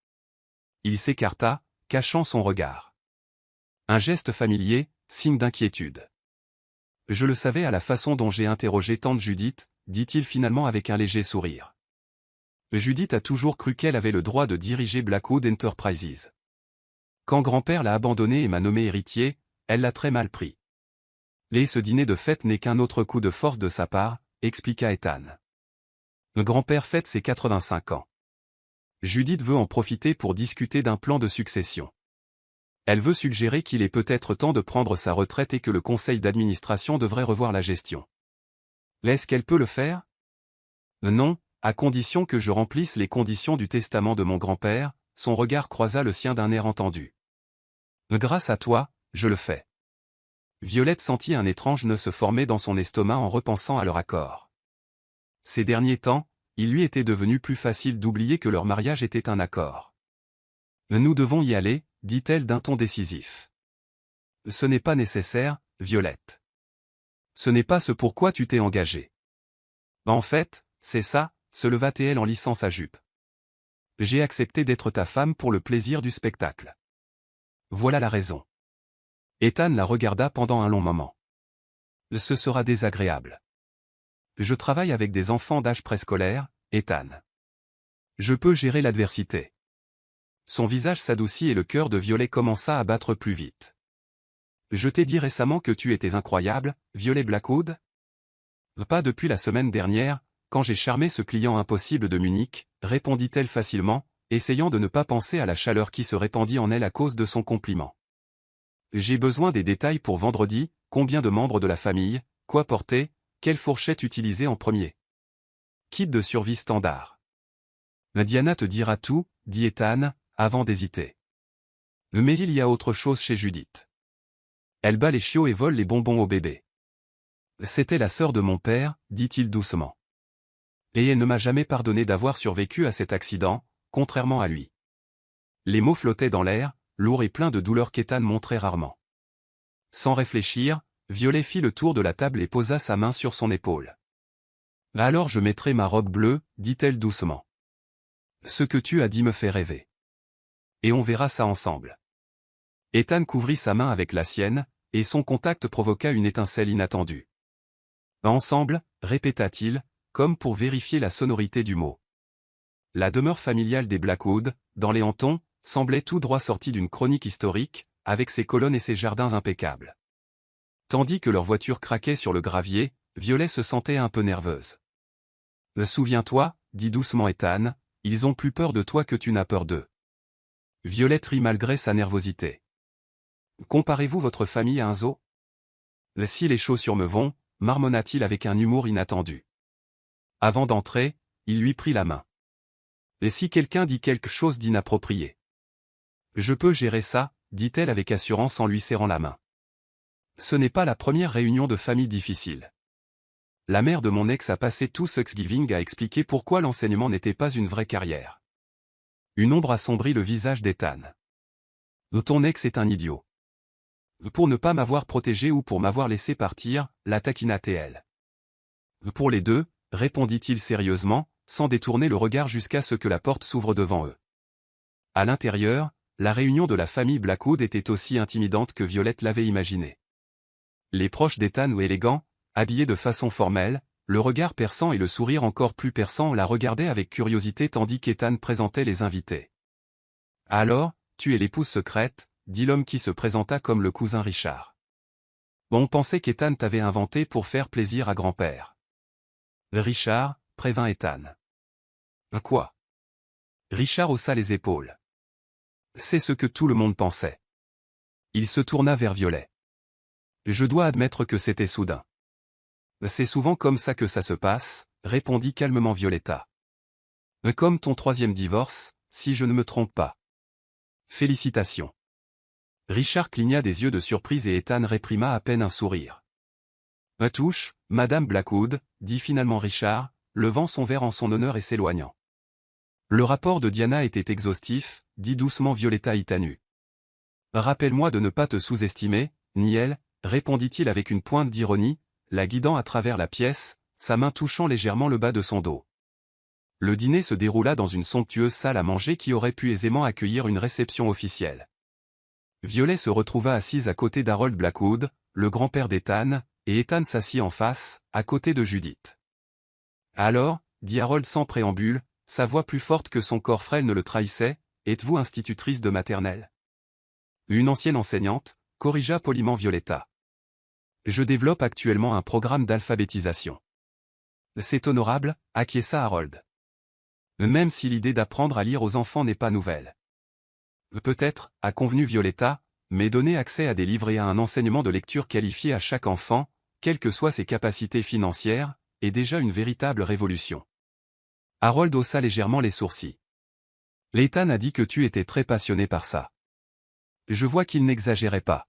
Il s'écarta, cachant son regard. Un geste familier, signe d'inquiétude. Je le savais à la façon dont j'ai interrogé tante Judith, dit-il finalement avec un léger sourire. Judith a toujours cru qu'elle avait le droit de diriger Blackwood Enterprises. Quand grand-père l'a abandonné et m'a nommé héritier, elle l'a très mal pris. Et ce dîner de fête n'est qu'un autre coup de force de sa part, expliqua Ethan. Le grand-père fête ses 85 ans. Judith veut en profiter pour discuter d'un plan de succession. Elle veut suggérer qu'il est peut-être temps de prendre sa retraite et que le conseil d'administration devrait revoir la gestion. Est-ce qu'elle peut le faire? Non, à condition que je remplisse les conditions du testament de mon grand-père, son regard croisa le sien d'un air entendu. Grâce à toi, je le fais. Violette sentit un étrange nœud se former dans son estomac en repensant à leur accord. Ces derniers temps, il lui était devenu plus facile d'oublier que leur mariage était un accord. Nous devons y aller, dit-elle d'un ton décisif. Ce n'est pas nécessaire, Violette. Ce n'est pas ce pourquoi tu t'es engagée. En fait, c'est ça, se leva-t-elle en lissant sa jupe. J'ai accepté d'être ta femme pour le plaisir du spectacle. Voilà la raison. Ethan la regarda pendant un long moment. Ce sera désagréable. Je travaille avec des enfants d'âge préscolaire, Ethan. Je peux gérer l'adversité. Son visage s'adoucit et le cœur de Violet commença à battre plus vite. Je t'ai dit récemment que tu étais incroyable, Violet Blackwood? Pas depuis la semaine dernière, quand j'ai charmé ce client impossible de Munich, répondit-elle facilement, essayant de ne pas penser à la chaleur qui se répandit en elle à cause de son compliment. J'ai besoin des détails pour vendredi, combien de membres de la famille, quoi porter, quelle fourchette utiliser en premier. Kit de survie standard. Diana te dira tout, dit Ethan, avant d'hésiter. Mais il y a autre chose chez Judith. Elle bat les chiots et vole les bonbons au bébé. C'était la sœur de mon père, dit-il doucement. Et elle ne m'a jamais pardonné d'avoir survécu à cet accident, contrairement à lui. Les mots flottaient dans l'air, lourds et pleins de douleur qu'Ethan montrait rarement. Sans réfléchir, Violet fit le tour de la table et posa sa main sur son épaule. « Alors je mettrai ma robe bleue, dit-elle doucement. Ce que tu as dit me fait rêver. Et on verra ça ensemble. » Ethan couvrit sa main avec la sienne, et son contact provoqua une étincelle inattendue. « Ensemble » répéta-t-il, comme pour vérifier la sonorité du mot. La demeure familiale des Blackwood, dans les Hamptons, semblait tout droit sortie d'une chronique historique, avec ses colonnes et ses jardins impeccables. Tandis que leur voiture craquait sur le gravier, Violet se sentait un peu nerveuse. « Souviens-toi, dit doucement Ethan, ils ont plus peur de toi que tu n'as peur d'eux. » Violet rit malgré sa nervosité. « Comparez-vous votre famille à un zoo ? » « Si les chaussures me vont, marmonna-t-il avec un humour inattendu. Avant d'entrer, il lui prit la main. « Et si quelqu'un dit quelque chose d'inapproprié ? » « Je peux gérer ça, dit-elle avec assurance en lui serrant la main. Ce n'est pas la première réunion de famille difficile. La mère de mon ex a passé tout Thanksgiving à expliquer pourquoi l'enseignement n'était pas une vraie carrière. Une ombre assombrit le visage d'Ethan. Ton ex est un idiot. Pour ne pas m'avoir protégé ou pour m'avoir laissé partir, la taquina-t-elle. Pour les deux, répondit-il sérieusement, sans détourner le regard jusqu'à ce que la porte s'ouvre devant eux. À l'intérieur, la réunion de la famille Blackwood était aussi intimidante que Violette l'avait imaginé. Les proches d'Ethan ou élégants, habillés de façon formelle, le regard perçant et le sourire encore plus perçant la regardaient avec curiosité tandis qu'Ethan présentait les invités. « Alors, tu es l'épouse secrète » dit l'homme qui se présenta comme le cousin Richard. On pensait qu'Ethan t'avait inventé pour faire plaisir à grand-père. Richard, prévint Ethan. Quoi ? Richard haussa les épaules. C'est ce que tout le monde pensait. Il se tourna vers Violet. Je dois admettre que c'était soudain. C'est souvent comme ça que ça se passe, répondit calmement Violetta. Comme ton 3e divorce, si je ne me trompe pas. Félicitations. Richard cligna des yeux de surprise et Ethan réprima à peine un sourire. Touche, Madame Blackwood, dit finalement Richard, levant son verre en son honneur et s'éloignant. Le rapport de Diana était exhaustif, dit doucement Violetta Itanu. Rappelle-moi de ne pas te sous-estimer, Niel, répondit-il avec une pointe d'ironie, la guidant à travers la pièce, sa main touchant légèrement le bas de son dos. Le dîner se déroula dans une somptueuse salle à manger qui aurait pu aisément accueillir une réception officielle. Violet se retrouva assise à côté d'Harold Blackwood, le grand-père d'Ethan, et Ethan s'assit en face, à côté de Judith. « Alors, dit Harold sans préambule, sa voix plus forte que son corps frêle ne le trahissait, êtes-vous institutrice de maternelle ?» Une ancienne enseignante, corrigea poliment Violetta. « Je développe actuellement un programme d'alphabétisation. » C'est honorable, acquiesça Harold. Même si l'idée d'apprendre à lire aux enfants n'est pas nouvelle. Peut-être, a convenu Violetta, mais donner accès à des livres et à un enseignement de lecture qualifié à chaque enfant, quelles que soient ses capacités financières, est déjà une véritable révolution. Harold haussa légèrement les sourcils. Ethan a dit que tu étais très passionné par ça. Je vois qu'il n'exagérait pas.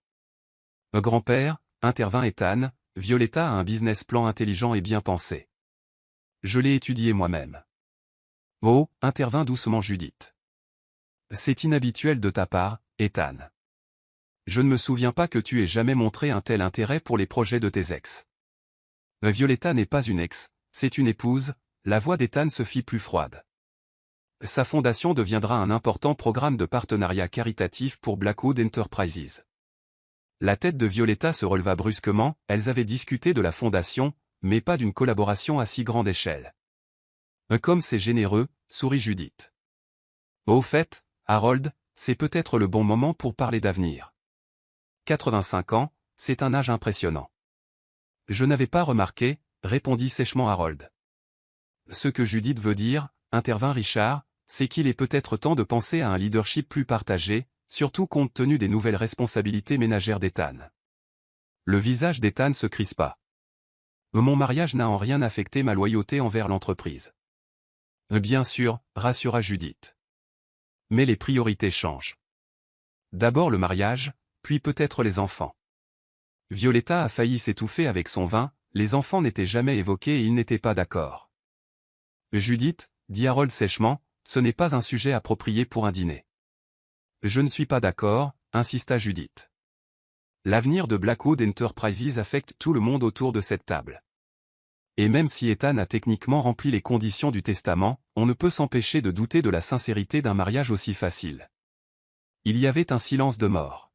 Grand-père, intervint Ethan, Violetta a un business plan intelligent et bien pensé. Je l'ai étudié moi-même. Oh, intervint doucement Judith. C'est inhabituel de ta part, Ethan. Je ne me souviens pas que tu aies jamais montré un tel intérêt pour les projets de tes ex. Violetta n'est pas une ex, c'est une épouse, la voix d'Ethan se fit plus froide. Sa fondation deviendra un important programme de partenariat caritatif pour Blackwood Enterprises. La tête de Violetta se releva brusquement, elles avaient discuté de la fondation, mais pas d'une collaboration à si grande échelle. Comme c'est généreux, sourit Judith. Au fait, Harold, c'est peut-être le bon moment pour parler d'avenir. 85 ans, c'est un âge impressionnant. Je n'avais pas remarqué, répondit sèchement Harold. Ce que Judith veut dire, intervint Richard, c'est qu'il est peut-être temps de penser à un leadership plus partagé, surtout compte tenu des nouvelles responsabilités ménagères d'Ethan. Le visage d'Ethan se crispa. Mon mariage n'a en rien affecté ma loyauté envers l'entreprise. Bien sûr, rassura Judith. Mais les priorités changent. D'abord le mariage, puis peut-être les enfants. Violetta a failli s'étouffer avec son vin, les enfants n'étaient jamais évoqués et ils n'étaient pas d'accord. Judith, dit Harold sèchement, ce n'est pas un sujet approprié pour un dîner. Je ne suis pas d'accord, insista Judith. L'avenir de Blackwood Enterprises affecte tout le monde autour de cette table. Et même si Ethan a techniquement rempli les conditions du testament, on ne peut s'empêcher de douter de la sincérité d'un mariage aussi facile. Il y avait un silence de mort.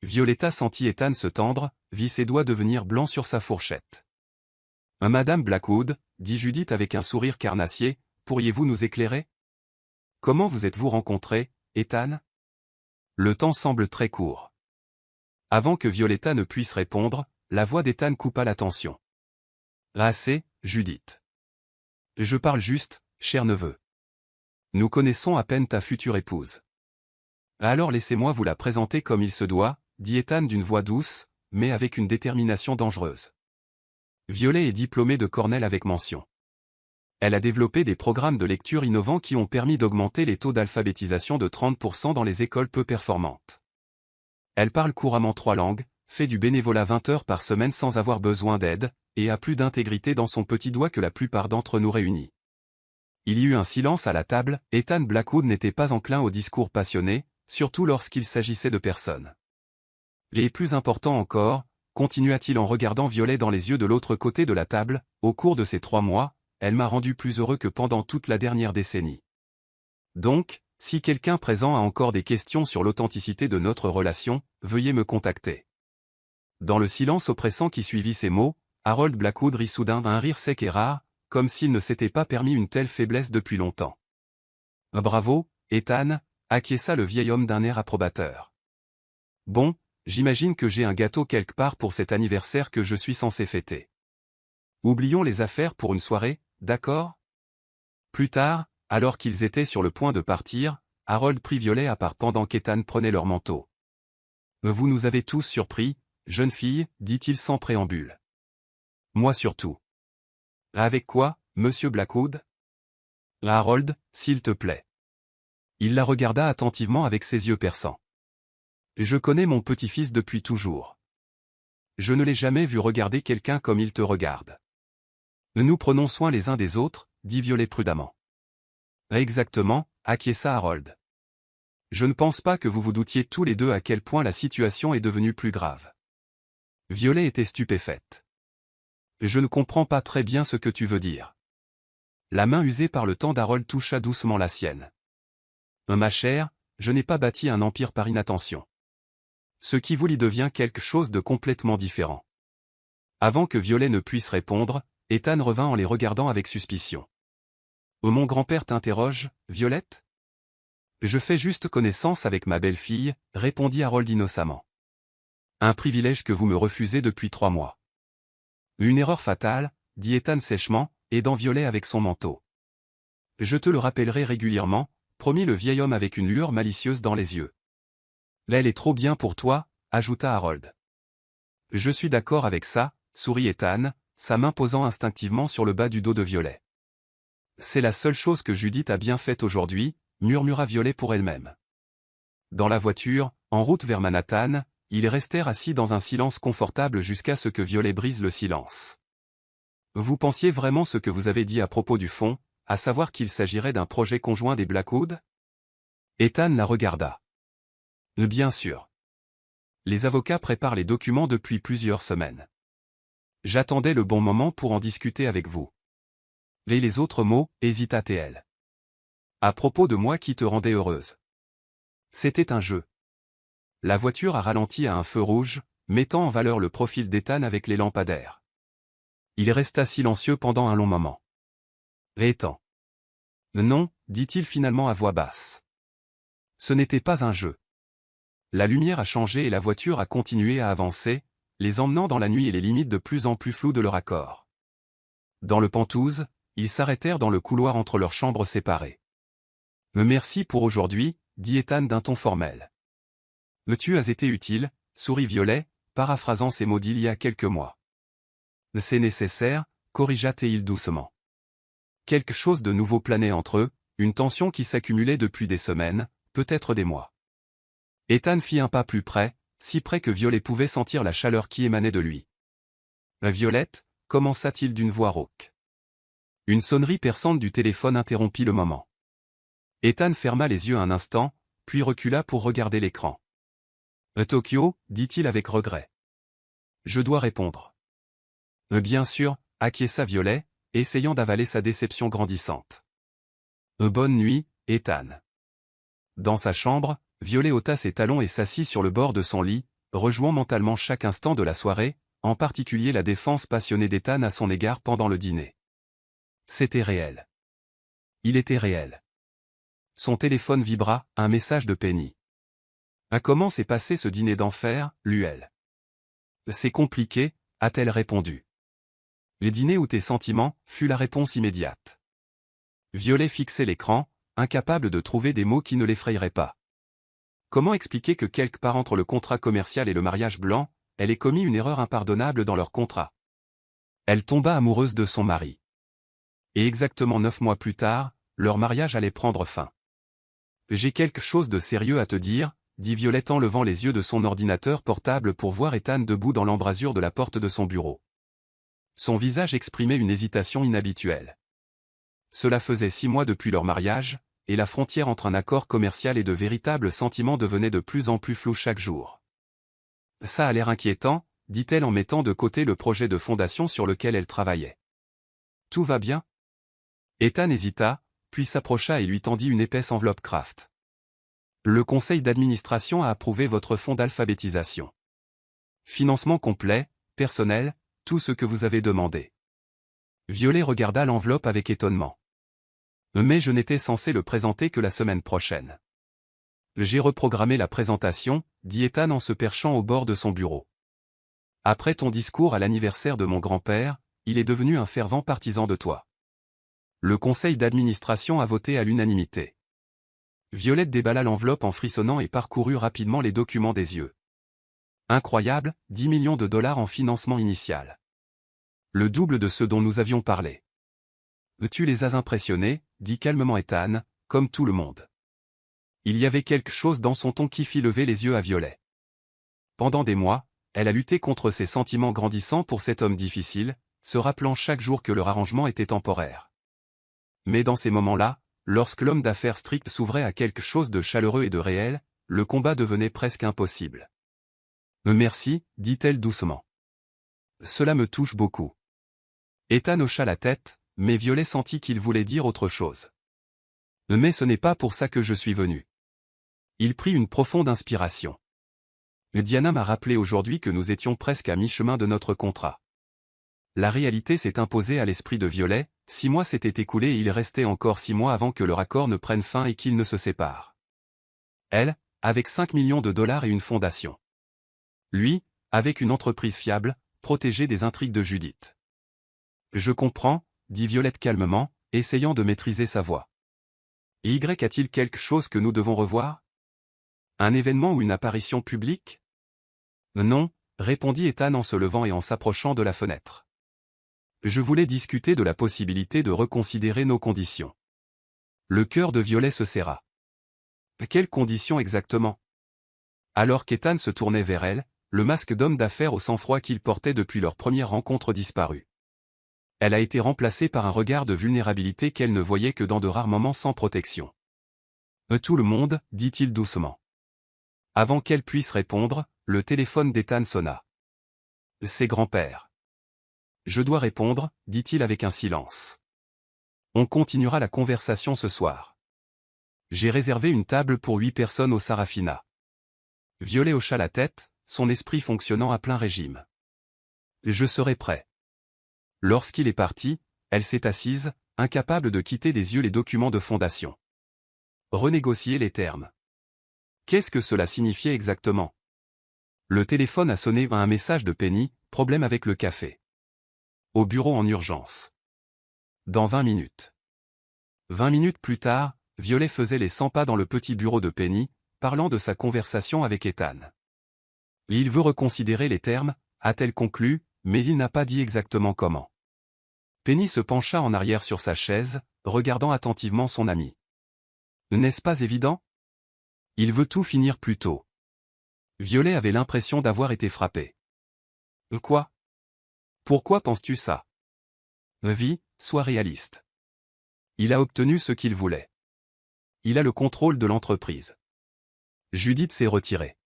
Violetta sentit Ethan se tendre, vit ses doigts devenir blancs sur sa fourchette. « Madame Blackwood, dit Judith avec un sourire carnassier, pourriez-vous nous éclairer? Comment vous êtes-vous rencontrés, Ethan? Le temps semble très court. » Avant que Violetta ne puisse répondre, la voix d'Ethan coupa l'attention. « Assez, Judith. Je parle juste, cher neveu. Nous connaissons à peine ta future épouse. Alors laissez-moi vous la présenter comme il se doit, dit Ethan d'une voix douce, mais avec une détermination dangereuse. Violet est diplômée de Cornell avec mention. Elle a développé des programmes de lecture innovants qui ont permis d'augmenter les taux d'alphabétisation de 30% dans les écoles peu performantes. Elle parle couramment 3 langues, fait du bénévolat 20 heures par semaine sans avoir besoin d'aide, et a plus d'intégrité dans son petit doigt que la plupart d'entre nous réunis. Il y eut un silence à la table, Ethan Blackwood n'était pas enclin au discours passionné, surtout lorsqu'il s'agissait de personnes. Et plus important encore, continua-t-il en regardant Violet dans les yeux de l'autre côté de la table, au cours de ces 3 mois, elle m'a rendu plus heureux que pendant toute la dernière décennie. Donc, si quelqu'un présent a encore des questions sur l'authenticité de notre relation, veuillez me contacter. Dans le silence oppressant qui suivit ces mots, Harold Blackwood rit soudain un rire sec et rare, comme s'il ne s'était pas permis une telle faiblesse depuis longtemps. « Bravo, Ethan », acquiesça le vieil homme d'un air approbateur. « Bon, j'imagine que j'ai un gâteau quelque part pour cet anniversaire que je suis censé fêter. Oublions les affaires pour une soirée, d'accord ?» Plus tard, alors qu'ils étaient sur le point de partir, Harold prit Violet à part pendant qu'Ethan prenait leur manteau. « Vous nous avez tous surpris, jeune fille, dit-il sans préambule. Moi surtout. Avec quoi, monsieur Blackwood? Harold, s'il te plaît. Il la regarda attentivement avec ses yeux perçants. Je connais mon petit-fils depuis toujours. Je ne l'ai jamais vu regarder quelqu'un comme il te regarde. Nous prenons soin les uns des autres, dit Violet prudemment. Exactement, acquiesça Harold. Je ne pense pas que vous vous doutiez tous les deux à quel point la situation est devenue plus grave. Violet était stupéfaite. Je ne comprends pas très bien ce que tu veux dire. La main usée par le temps d'Harold toucha doucement la sienne. Ma chère, je n'ai pas bâti un empire par inattention. Ce qui vous lie devient quelque chose de complètement différent. Avant que Violet ne puisse répondre, Ethan revint en les regardant avec suspicion. Mon grand-père t'interroge, Violette? Je fais juste connaissance avec ma belle-fille, répondit Harold innocemment. Un privilège que vous me refusez depuis 3 mois. Une erreur fatale, dit Ethan sèchement, aidant Violet avec son manteau. Je te le rappellerai régulièrement, promit le vieil homme avec une lueur malicieuse dans les yeux. Elle est trop bien pour toi, ajouta Harold. Je suis d'accord avec ça, sourit Ethan, sa main posant instinctivement sur le bas du dos de Violet. C'est la seule chose que Judith a bien faite aujourd'hui, murmura Violet pour elle-même. Dans la voiture, en route vers Manhattan, ils restèrent assis dans un silence confortable jusqu'à ce que Violet brise le silence. Vous pensiez vraiment ce que vous avez dit à propos du fonds, à savoir qu'il s'agirait d'un projet conjoint des Blackwood? Ethan la regarda. Bien sûr. Les avocats préparent les documents depuis plusieurs semaines. J'attendais le bon moment pour en discuter avec vous. Et les autres mots, hésita-t-elle. À propos de moi qui te rendait heureuse. C'était un jeu. La voiture a ralenti à un feu rouge, mettant en valeur le profil d'Ethan avec les lampadaires. Il resta silencieux pendant un long moment. Ethan. Non, dit-il finalement à voix basse. Ce n'était pas un jeu. La lumière a changé et la voiture a continué à avancer, les emmenant dans la nuit et les limites de plus en plus floues de leur accord. Dans le Penthouse, ils s'arrêtèrent dans le couloir entre leurs chambres séparées. Merci pour aujourd'hui, dit Ethan d'un ton formel. Tu as été utile, sourit Violet, paraphrasant ces mots d'il y a quelques mois. C'est nécessaire, corrigea Théil doucement. Quelque chose de nouveau planait entre eux, une tension qui s'accumulait depuis des semaines, peut-être des mois. Ethan fit un pas plus près, si près que Violet pouvait sentir la chaleur qui émanait de lui. Violette, commença-t-il d'une voix rauque. Une sonnerie perçante du téléphone interrompit le moment. Ethan ferma les yeux un instant, puis recula pour regarder l'écran. Tokyo, dit-il avec regret. Je dois répondre. Bien sûr, acquiesça Violet, essayant d'avaler sa déception grandissante. Bonne nuit, Ethan. Dans sa chambre, Violet ôta ses talons et s'assit sur le bord de son lit, rejouant mentalement chaque instant de la soirée, en particulier la défense passionnée d'Ethan à son égard pendant le dîner. C'était réel. Il était réel. Son téléphone vibra, un message de Penny. Comment s'est passé ce dîner d'enfer, Luelle? C'est compliqué, a-t-elle répondu. Les dîners ou tes sentiments, fut la réponse immédiate. Violet fixait l'écran, incapable de trouver des mots qui ne l'effrayeraient pas. Comment expliquer que quelque part entre le contrat commercial et le mariage blanc, elle ait commis une erreur impardonnable dans leur contrat? Elle tomba amoureuse de son mari. Et exactement 9 mois plus tard, leur mariage allait prendre fin. J'ai quelque chose de sérieux à te dire, dit Violette en levant les yeux de son ordinateur portable pour voir Ethan debout dans l'embrasure de la porte de son bureau. Son visage exprimait une hésitation inhabituelle. Cela faisait 6 mois depuis leur mariage, et la frontière entre un accord commercial et de véritables sentiments devenait de plus en plus floue chaque jour. Ça a l'air inquiétant, dit-elle en mettant de côté le projet de fondation sur lequel elle travaillait. Tout va bien? Ethan hésita, puis s'approcha et lui tendit une épaisse enveloppe Kraft. Le conseil d'administration a approuvé votre fonds d'alphabétisation. Financement complet, personnel, tout ce que vous avez demandé. Violet regarda l'enveloppe avec étonnement. Mais je n'étais censé le présenter que la semaine prochaine. J'ai reprogrammé la présentation, dit Ethan en se perchant au bord de son bureau. Après ton discours à l'anniversaire de mon grand-père, il est devenu un fervent partisan de toi. Le conseil d'administration a voté à l'unanimité. Violette déballa l'enveloppe en frissonnant et parcourut rapidement les documents des yeux. Incroyable, 10 millions de dollars en financement initial. Le double de ce dont nous avions parlé. Tu les as impressionnés, dit calmement Ethan, comme tout le monde. Il y avait quelque chose dans son ton qui fit lever les yeux à Violet. Pendant des mois, elle a lutté contre ses sentiments grandissants pour cet homme difficile, se rappelant chaque jour que leur arrangement était temporaire. Mais dans ces moments-là, lorsque l'homme d'affaires strict s'ouvrait à quelque chose de chaleureux et de réel, le combat devenait presque impossible. Merci, dit-elle doucement. Cela me touche beaucoup. Ethan hocha la tête, mais Violet sentit qu'il voulait dire autre chose. Mais ce n'est pas pour ça que je suis venu. Il prit une profonde inspiration. Diana m'a rappelé aujourd'hui que nous étions presque à mi-chemin de notre contrat. La réalité s'est imposée à l'esprit de Violet, 6 mois s'étaient écoulés et il restait encore 6 mois avant que leur accord ne prenne fin et qu'ils ne se séparent. Elle, avec 5 millions de dollars et une fondation. Lui, avec une entreprise fiable, protégée des intrigues de Judith. Je comprends, dit Violette calmement, essayant de maîtriser sa voix. Y a-t-il quelque chose que nous devons revoir? Un événement ou une apparition publique? Non, répondit Ethan en se levant et en s'approchant de la fenêtre. Je voulais discuter de la possibilité de reconsidérer nos conditions. Le cœur de Violet se serra. Quelles conditions exactement? Alors qu'Ethan se tournait vers elle, le masque d'homme d'affaires au sang-froid qu'il portait depuis leur première rencontre disparut. Elle a été remplacée par un regard de vulnérabilité qu'elle ne voyait que dans de rares moments sans protection. Tout le monde, dit-il doucement. Avant qu'elle puisse répondre, le téléphone d'Ethan sonna. C'est grand-père. Je dois répondre, dit-il avec un silence. On continuera la conversation ce soir. J'ai réservé une table pour 8 personnes au Sarafina. Violet hocha la tête, son esprit fonctionnant à plein régime. Je serai prêt. Lorsqu'il est parti, elle s'est assise, incapable de quitter des yeux les documents de fondation. Renégocier les termes. Qu'est-ce que cela signifiait exactement? Le téléphone a sonné à un message de Penny, problème avec le café. Au bureau en urgence. Dans 20 minutes. 20 minutes plus tard, Violet faisait les 100 pas dans le petit bureau de Penny, parlant de sa conversation avec Ethan. Il veut reconsidérer les termes, a-t-elle conclu, mais il n'a pas dit exactement comment. Penny se pencha en arrière sur sa chaise, regardant attentivement son ami. N'est-ce pas évident? Il veut tout finir plus tôt. Violet avait l'impression d'avoir été frappée. Quoi? Pourquoi penses-tu ça? Vi, sois réaliste. Il a obtenu ce qu'il voulait. Il a le contrôle de l'entreprise. Judith s'est retirée.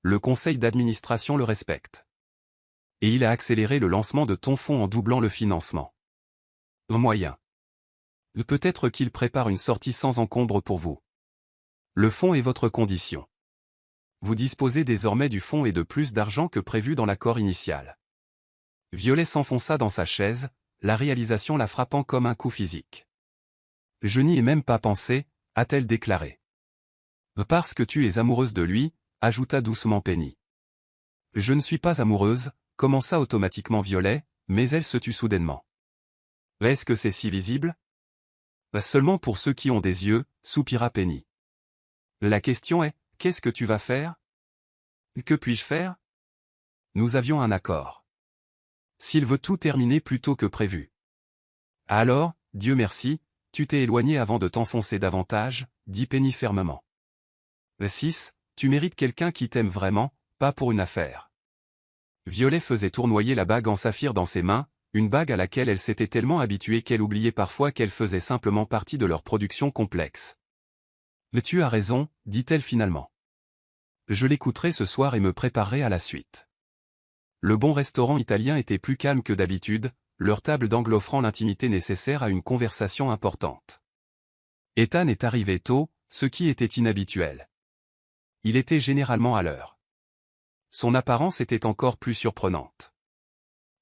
Le conseil d'administration le respecte. Et il a accéléré le lancement de ton fonds en doublant le financement. Un moyen. Peut-être qu'il prépare une sortie sans encombre pour vous. Le fonds est votre condition. Vous disposez désormais du fonds et de plus d'argent que prévu dans l'accord initial. Violet s'enfonça dans sa chaise, la réalisation la frappant comme un coup physique. Je n'y ai même pas pensé, a-t-elle déclaré. Parce que tu es amoureuse de lui, ajouta doucement Penny. Je ne suis pas amoureuse, commença automatiquement Violet, mais elle se tut soudainement. Est-ce que c'est si visible? Seulement pour ceux qui ont des yeux, soupira Penny. La question est, qu'est-ce que tu vas faire? Que puis-je faire? Nous avions un accord. S'il veut tout terminer plus tôt que prévu. Alors, Dieu merci, tu t'es éloigné avant de t'enfoncer davantage, dit Penny fermement. 6. Tu mérites quelqu'un qui t'aime vraiment, pas pour une affaire. Violet faisait tournoyer la bague en saphir dans ses mains, une bague à laquelle elle s'était tellement habituée qu'elle oubliait parfois qu'elle faisait simplement partie de leur production complexe. Mais tu as raison, dit-elle finalement. Je l'écouterai ce soir et me préparerai à la suite. Le bon restaurant italien était plus calme que d'habitude, leur table d'angle offrant l'intimité nécessaire à une conversation importante. Ethan est arrivé tôt, ce qui était inhabituel. Il était généralement à l'heure. Son apparence était encore plus surprenante.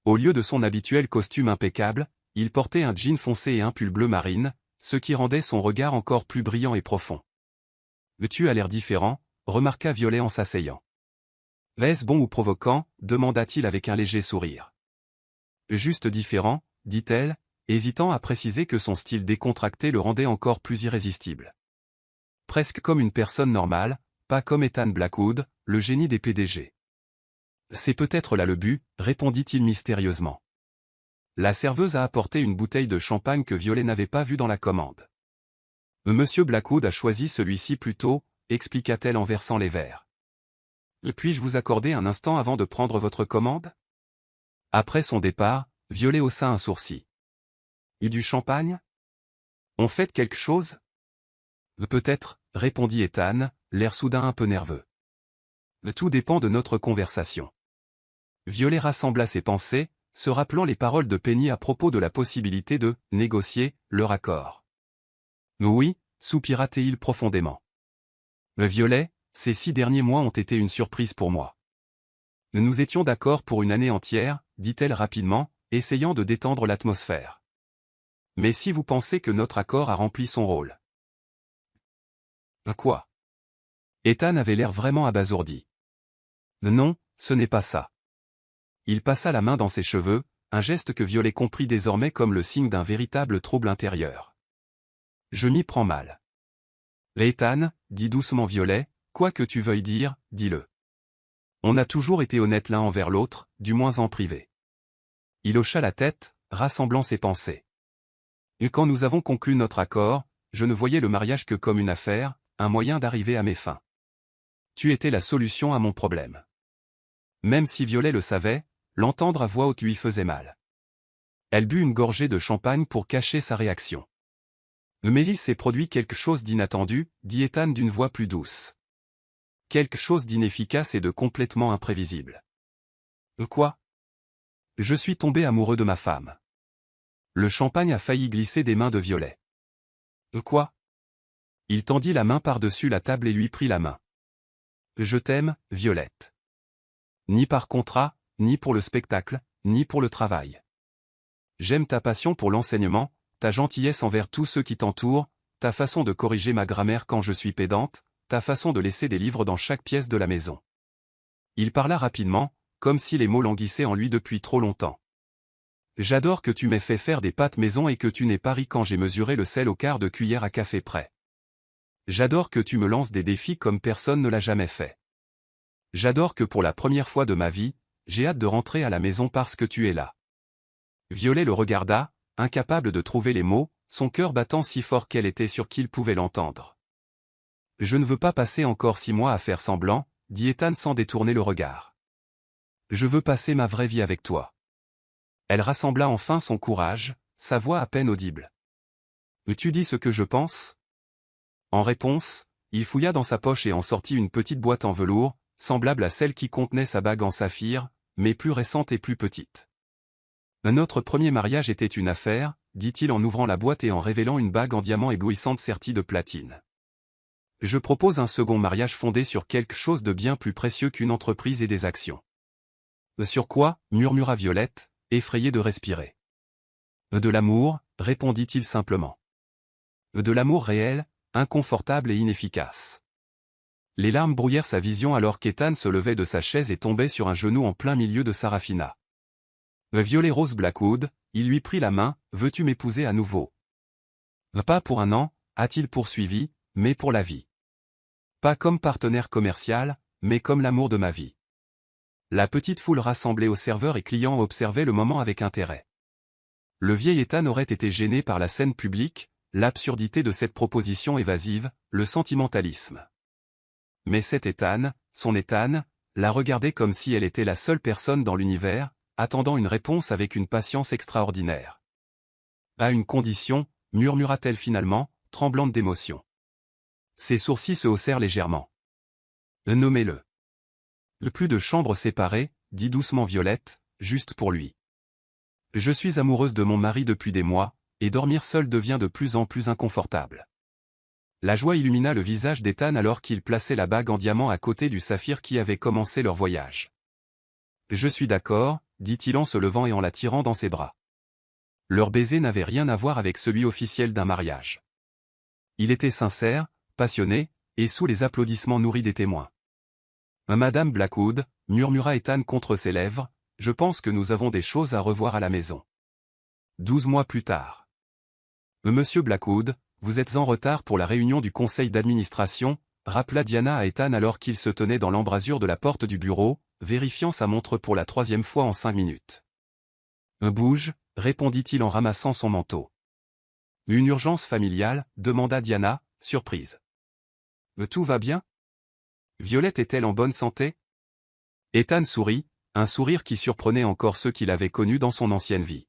Au lieu de son habituel costume impeccable, il portait un jean foncé et un pull bleu marine, ce qui rendait son regard encore plus brillant et profond. Tu as l'air différent, remarqua Violet en s'asseyant. Est-ce bon ou provoquant, demanda-t-il avec un léger sourire. Juste différent, dit-elle, hésitant à préciser que son style décontracté le rendait encore plus irrésistible. Presque comme une personne normale, pas comme Ethan Blackwood, le génie des PDG. C'est peut-être là le but, répondit-il mystérieusement. La serveuse a apporté une bouteille de champagne que Violet n'avait pas vue dans la commande. Monsieur Blackwood a choisi celui-ci plus tôt, expliqua-t-elle en versant les verres. Puis-je vous accorder un instant avant de prendre votre commande? Après son départ, Violet haussa un sourcil. Et du champagne? On fait quelque chose? Peut-être, répondit Ethan, l'air soudain un peu nerveux. Tout dépend de notre conversation. Violet rassembla ses pensées, se rappelant les paroles de Penny à propos de la possibilité de négocier leur accord. Oui, soupira-t-il profondément. Violet, ces 6 derniers mois ont été une surprise pour moi. Nous étions d'accord pour une année entière, dit-elle rapidement, essayant de détendre l'atmosphère. Mais si vous pensez que notre accord a rempli son rôle. Quoi? Ethan avait l'air vraiment abasourdi. Non, ce n'est pas ça. Il passa la main dans ses cheveux, un geste que Violet comprit désormais comme le signe d'un véritable trouble intérieur. Je m'y prends mal. Ethan, dit doucement Violet, quoi que tu veuilles dire, dis-le. On a toujours été honnêtes l'un envers l'autre, du moins en privé. Il hocha la tête, rassemblant ses pensées. Et quand nous avons conclu notre accord, je ne voyais le mariage que comme une affaire, un moyen d'arriver à mes fins. Tu étais la solution à mon problème. Même si Violet le savait, l'entendre à voix haute lui faisait mal. Elle but une gorgée de champagne pour cacher sa réaction. Mais il s'est produit quelque chose d'inattendu, dit Ethan d'une voix plus douce. Quelque chose d'inefficace et de complètement imprévisible. Quoi? Je suis tombé amoureux de ma femme. Le champagne a failli glisser des mains de Violet. Quoi? Il tendit la main par-dessus la table et lui prit la main. Je t'aime, Violette. Ni par contrat, ni pour le spectacle, ni pour le travail. J'aime ta passion pour l'enseignement, ta gentillesse envers tous ceux qui t'entourent, ta façon de corriger ma grammaire quand je suis pédante, ta façon de laisser des livres dans chaque pièce de la maison. Il parla rapidement, comme si les mots languissaient en lui depuis trop longtemps. J'adore que tu m'aies fait faire des pâtes maison et que tu n'aies pas ri quand j'ai mesuré le sel au quart de cuillère à café près. J'adore que tu me lances des défis comme personne ne l'a jamais fait. J'adore que pour la première fois de ma vie, j'ai hâte de rentrer à la maison parce que tu es là. Violet le regarda, incapable de trouver les mots, son cœur battant si fort qu'elle était sûre qu'il pouvait l'entendre. Je ne veux pas passer encore 6 mois à faire semblant, dit Ethan sans détourner le regard. Je veux passer ma vraie vie avec toi. Elle rassembla enfin son courage, sa voix à peine audible. Tu dis ce que je pense? En réponse, il fouilla dans sa poche et en sortit une petite boîte en velours, semblable à celle qui contenait sa bague en saphir, mais plus récente et plus petite. Notre premier mariage était une affaire, dit-il en ouvrant la boîte et en révélant une bague en diamant éblouissante sertie de platine. Je propose un second mariage fondé sur quelque chose de bien plus précieux qu'une entreprise et des actions. Sur quoi? Murmura Violette, effrayée de respirer. De l'amour, répondit-il simplement. De l'amour réel, inconfortable et inefficace. Les larmes brouillèrent sa vision alors qu'Ethan se levait de sa chaise et tombait sur un genou en plein milieu de Sarafina. Violet Rose Blackwood, il lui prit la main, veux-tu m'épouser à nouveau? Pas pour un an, a-t-il poursuivi, mais pour la vie. Pas comme partenaire commercial, mais comme l'amour de ma vie. La petite foule rassemblée aux serveurs et clients observait le moment avec intérêt. Le vieil Ethan aurait été gêné par la scène publique, l'absurdité de cette proposition évasive, le sentimentalisme. Mais cet Ethan, son Ethan, la regardait comme si elle était la seule personne dans l'univers, attendant une réponse avec une patience extraordinaire. À une condition, murmura-t-elle finalement, tremblante d'émotion. Ses sourcils se haussèrent légèrement. Nommez-le. Le plus de chambres séparées, dit doucement Violette, juste pour lui. Je suis amoureuse de mon mari depuis des mois, et dormir seule devient de plus en plus inconfortable. La joie illumina le visage d'Ethan alors qu'il plaçait la bague en diamant à côté du saphir qui avait commencé leur voyage. Je suis d'accord, dit-il en se levant et en la tirant dans ses bras. Leur baiser n'avait rien à voir avec celui officiel d'un mariage. Il était sincère, passionné, et sous les applaudissements nourris des témoins. Madame Blackwood, murmura Ethan contre ses lèvres, je pense que nous avons des choses à revoir à la maison. 12 mois plus tard. Monsieur Blackwood, vous êtes en retard pour la réunion du conseil d'administration, rappela Diana à Ethan alors qu'il se tenait dans l'embrasure de la porte du bureau, vérifiant sa montre pour la 3e fois en 5 minutes. Bouge, répondit-il en ramassant son manteau. Une urgence familiale, demanda Diana, surprise. Tout va bien? Violette est-elle en bonne santé? Ethan sourit, un sourire qui surprenait encore ceux qu'il avait connus dans son ancienne vie.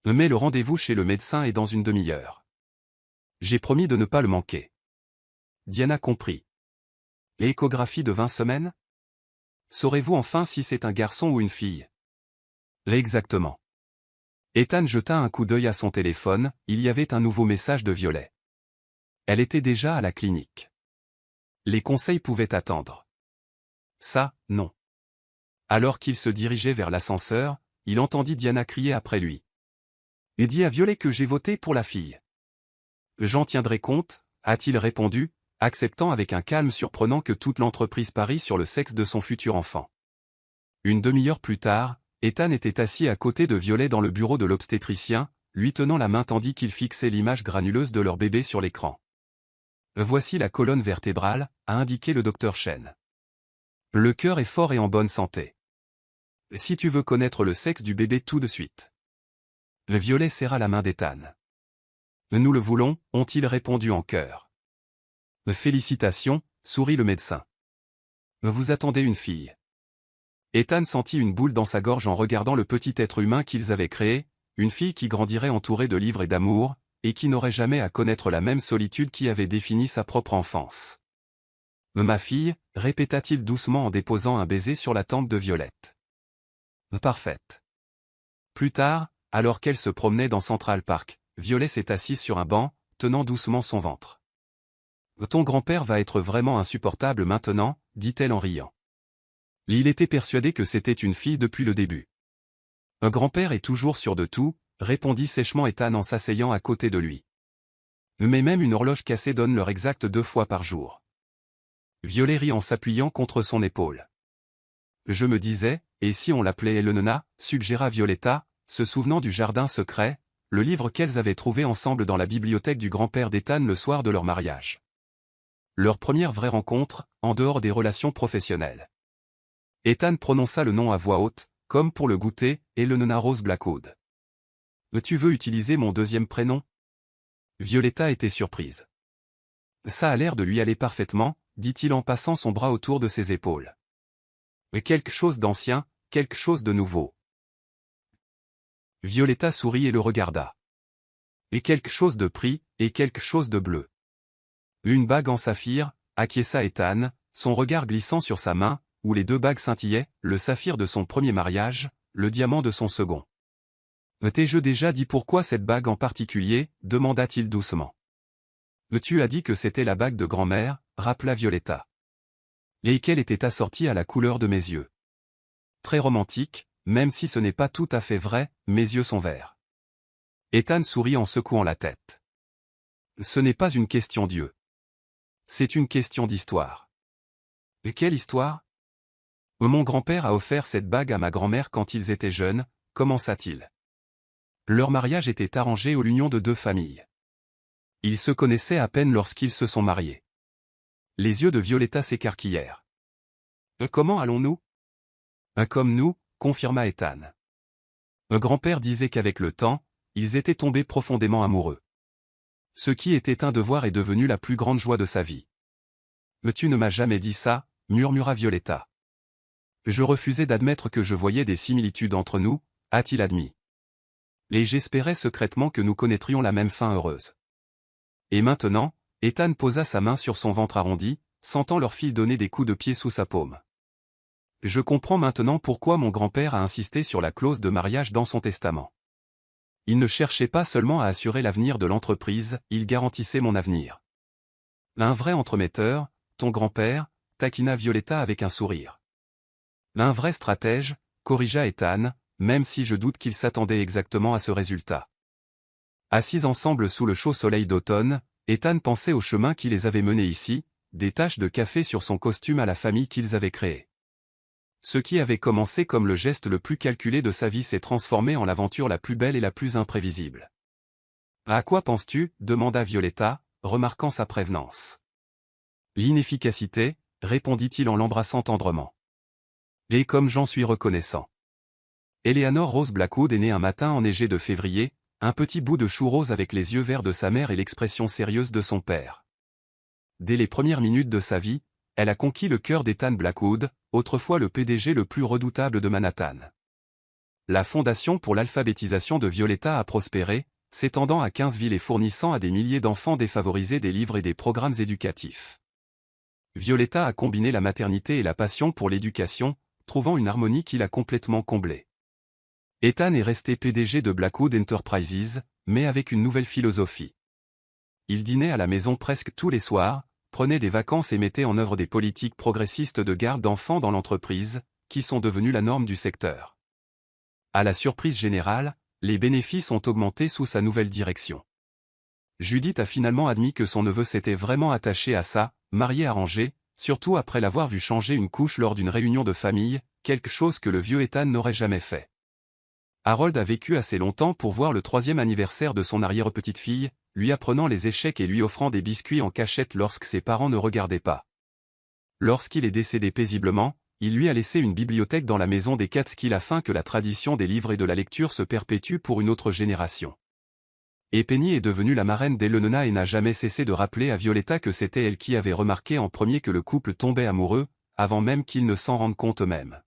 Mais le rendez-vous chez le médecin est dans une demi-heure. J'ai promis de ne pas le manquer. Diana comprit. L'échographie de 20 semaines? Saurez-vous enfin si c'est un garçon ou une fille? Exactement. Ethan jeta un coup d'œil à son téléphone, il y avait un nouveau message de Violet. Elle était déjà à la clinique. Les conseils pouvaient attendre. Ça, non. Alors qu'il se dirigeait vers l'ascenseur, il entendit Diana crier après lui. Et dis à Violet que j'ai voté pour la fille. J'en tiendrai compte, a-t-il répondu, acceptant avec un calme surprenant que toute l'entreprise parie sur le sexe de son futur enfant. Une demi-heure plus tard, Ethan était assis à côté de Violet dans le bureau de l'obstétricien, lui tenant la main tandis qu'il fixait l'image granuleuse de leur bébé sur l'écran. Voici la colonne vertébrale, a indiqué le docteur Chen. Le cœur est fort et en bonne santé. Si tu veux connaître le sexe du bébé tout de suite. Le Violet serra la main d'Ethan. Nous le voulons, ont-ils répondu en chœur. Félicitations, sourit le médecin. Vous attendez une fille. Ethan sentit une boule dans sa gorge en regardant le petit être humain qu'ils avaient créé, une fille qui grandirait entourée de livres et d'amour, et qui n'aurait jamais à connaître la même solitude qui avait défini sa propre enfance. Ma fille, répéta-t-il doucement en déposant un baiser sur la tempe de Violette. Parfaite. Plus tard, alors qu'elle se promenait dans Central Park, Violet s'est assise sur un banc, tenant doucement son ventre. Ton grand-père va être vraiment insupportable maintenant, dit-elle en riant. Il était persuadé que c'était une fille depuis le début. Un grand-père est toujours sûr de tout, répondit sèchement Ethan en s'asseyant à côté de lui. Mais même une horloge cassée donne l'heure exacte 2 fois par jour. Violet rit en s'appuyant contre son épaule. Je me disais, et si on l'appelait Elena, suggéra Violetta, se souvenant du jardin secret, le livre qu'elles avaient trouvé ensemble dans la bibliothèque du grand-père d'Ethan le soir de leur mariage. leur première vraie rencontre, en dehors des relations professionnelles. Ethan prononça le nom à voix haute, comme pour le goûter, et le nonna Rose Blackwood. « Tu veux utiliser mon deuxième prénom ?» Violetta était surprise. « Ça a l'air de lui aller parfaitement, » dit-il en passant son bras autour de ses épaules. « Mais quelque chose d'ancien, quelque chose de nouveau. » Violetta sourit et le regarda. « Et quelque chose de pris, et quelque chose de bleu. » Une bague en saphir, acquiesça Ethan, son regard glissant sur sa main, où les deux bagues scintillaient, le saphir de son premier mariage, le diamant de son second. « T'ai-je déjà dit pourquoi cette bague en particulier ?» demanda-t-il doucement. « Tu as dit que c'était la bague de grand-mère » rappela Violetta. « Et qu'elle était assortie à la couleur de mes yeux. » Très romantique, même si ce n'est pas tout à fait vrai, mes yeux sont verts. Ethan sourit en secouant la tête. « Ce n'est pas une question d'yeux. C'est une question d'histoire. » « Et quelle histoire ? » « Mon grand-père a offert cette bague à ma grand-mère quand ils étaient jeunes, » commença-t-il. Leur mariage était arrangé à l'union de deux familles. Ils se connaissaient à peine lorsqu'ils se sont mariés. Les yeux de Violetta s'écarquillèrent. « Comment allons-nous ?»« Comme nous, » confirma Ethan. Un grand-père disait qu'avec le temps, ils étaient tombés profondément amoureux. Ce qui était un devoir est devenu la plus grande joie de sa vie. « Mais tu ne m'as jamais dit ça » murmura Violetta. Je refusais d'admettre que je voyais des similitudes entre nous, a-t-il admis. Et j'espérais secrètement que nous connaîtrions la même fin heureuse. Et maintenant, Ethan posa sa main sur son ventre arrondi, sentant leur fille donner des coups de pied sous sa paume. Je comprends maintenant pourquoi mon grand-père a insisté sur la clause de mariage dans son testament. Il ne cherchait pas seulement à assurer l'avenir de l'entreprise, il garantissait mon avenir. Un vrai entremetteur, ton grand-père, taquina Violetta avec un sourire. Un vrai stratège, corrigea Ethan, même si je doute qu'il s'attendait exactement à ce résultat. Assis ensemble sous le chaud soleil d'automne, Ethan pensait au chemin qui les avait menés ici, des taches de café sur son costume à la famille qu'ils avaient créée. Ce qui avait commencé comme le geste le plus calculé de sa vie s'est transformé en l'aventure la plus belle et la plus imprévisible. « À quoi penses-tu » demanda Violetta, remarquant sa prévenance. « L'inefficacité » répondit-il en l'embrassant tendrement. « Et comme j'en suis reconnaissant. » Eleanor Rose Blackwood est née un matin enneigé de février, un petit bout de chou rose avec les yeux verts de sa mère et l'expression sérieuse de son père. Dès les premières minutes de sa vie, elle a conquis le cœur d'Ethan Blackwood, autrefois le PDG le plus redoutable de Manhattan. La fondation pour l'alphabétisation de Violetta a prospéré, s'étendant à 15 villes et fournissant à des milliers d'enfants défavorisés des livres et des programmes éducatifs. Violetta a combiné la maternité et la passion pour l'éducation, trouvant une harmonie qui l'a complètement comblée. Ethan est resté PDG de Blackwood Enterprises, mais avec une nouvelle philosophie. Il dînait à la maison presque tous les soirs, prenait des vacances et mettait en œuvre des politiques progressistes de garde d'enfants dans l'entreprise, qui sont devenues la norme du secteur. À la surprise générale, les bénéfices ont augmenté sous sa nouvelle direction. Judith a finalement admis que son neveu s'était vraiment attaché à ça, marié arrangé, surtout après l'avoir vu changer une couche lors d'une réunion de famille, quelque chose que le vieux Ethan n'aurait jamais fait. Harold a vécu assez longtemps pour voir le 3e anniversaire de son arrière-petite-fille, lui apprenant les échecs et lui offrant des biscuits en cachette lorsque ses parents ne regardaient pas. Lorsqu'il est décédé paisiblement, il lui a laissé une bibliothèque dans la maison des Catskill afin que la tradition des livres et de la lecture se perpétue pour une autre génération. Et Penny est devenue la marraine d'Eleanor et n'a jamais cessé de rappeler à Violetta que c'était elle qui avait remarqué en premier que le couple tombait amoureux, avant même qu'ils ne s'en rendent compte eux-mêmes.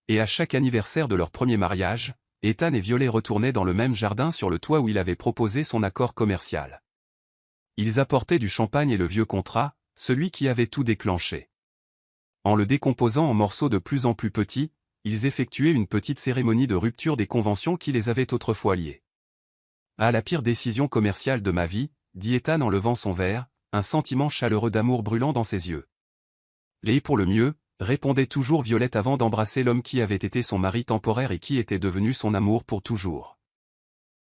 Et à chaque anniversaire de leur premier mariage, Ethan et Violet retournaient dans le même jardin sur le toit où il avait proposé son accord commercial. Ils apportaient du champagne et le vieux contrat, celui qui avait tout déclenché. En le décomposant en morceaux de plus en plus petits, ils effectuaient une petite cérémonie de rupture des conventions qui les avaient autrefois liés. « À la pire décision commerciale de ma vie », dit Ethan en levant son verre, un sentiment chaleureux d'amour brûlant dans ses yeux. « Et pour le mieux », répondait toujours Violette avant d'embrasser l'homme qui avait été son mari temporaire et qui était devenu son amour pour toujours.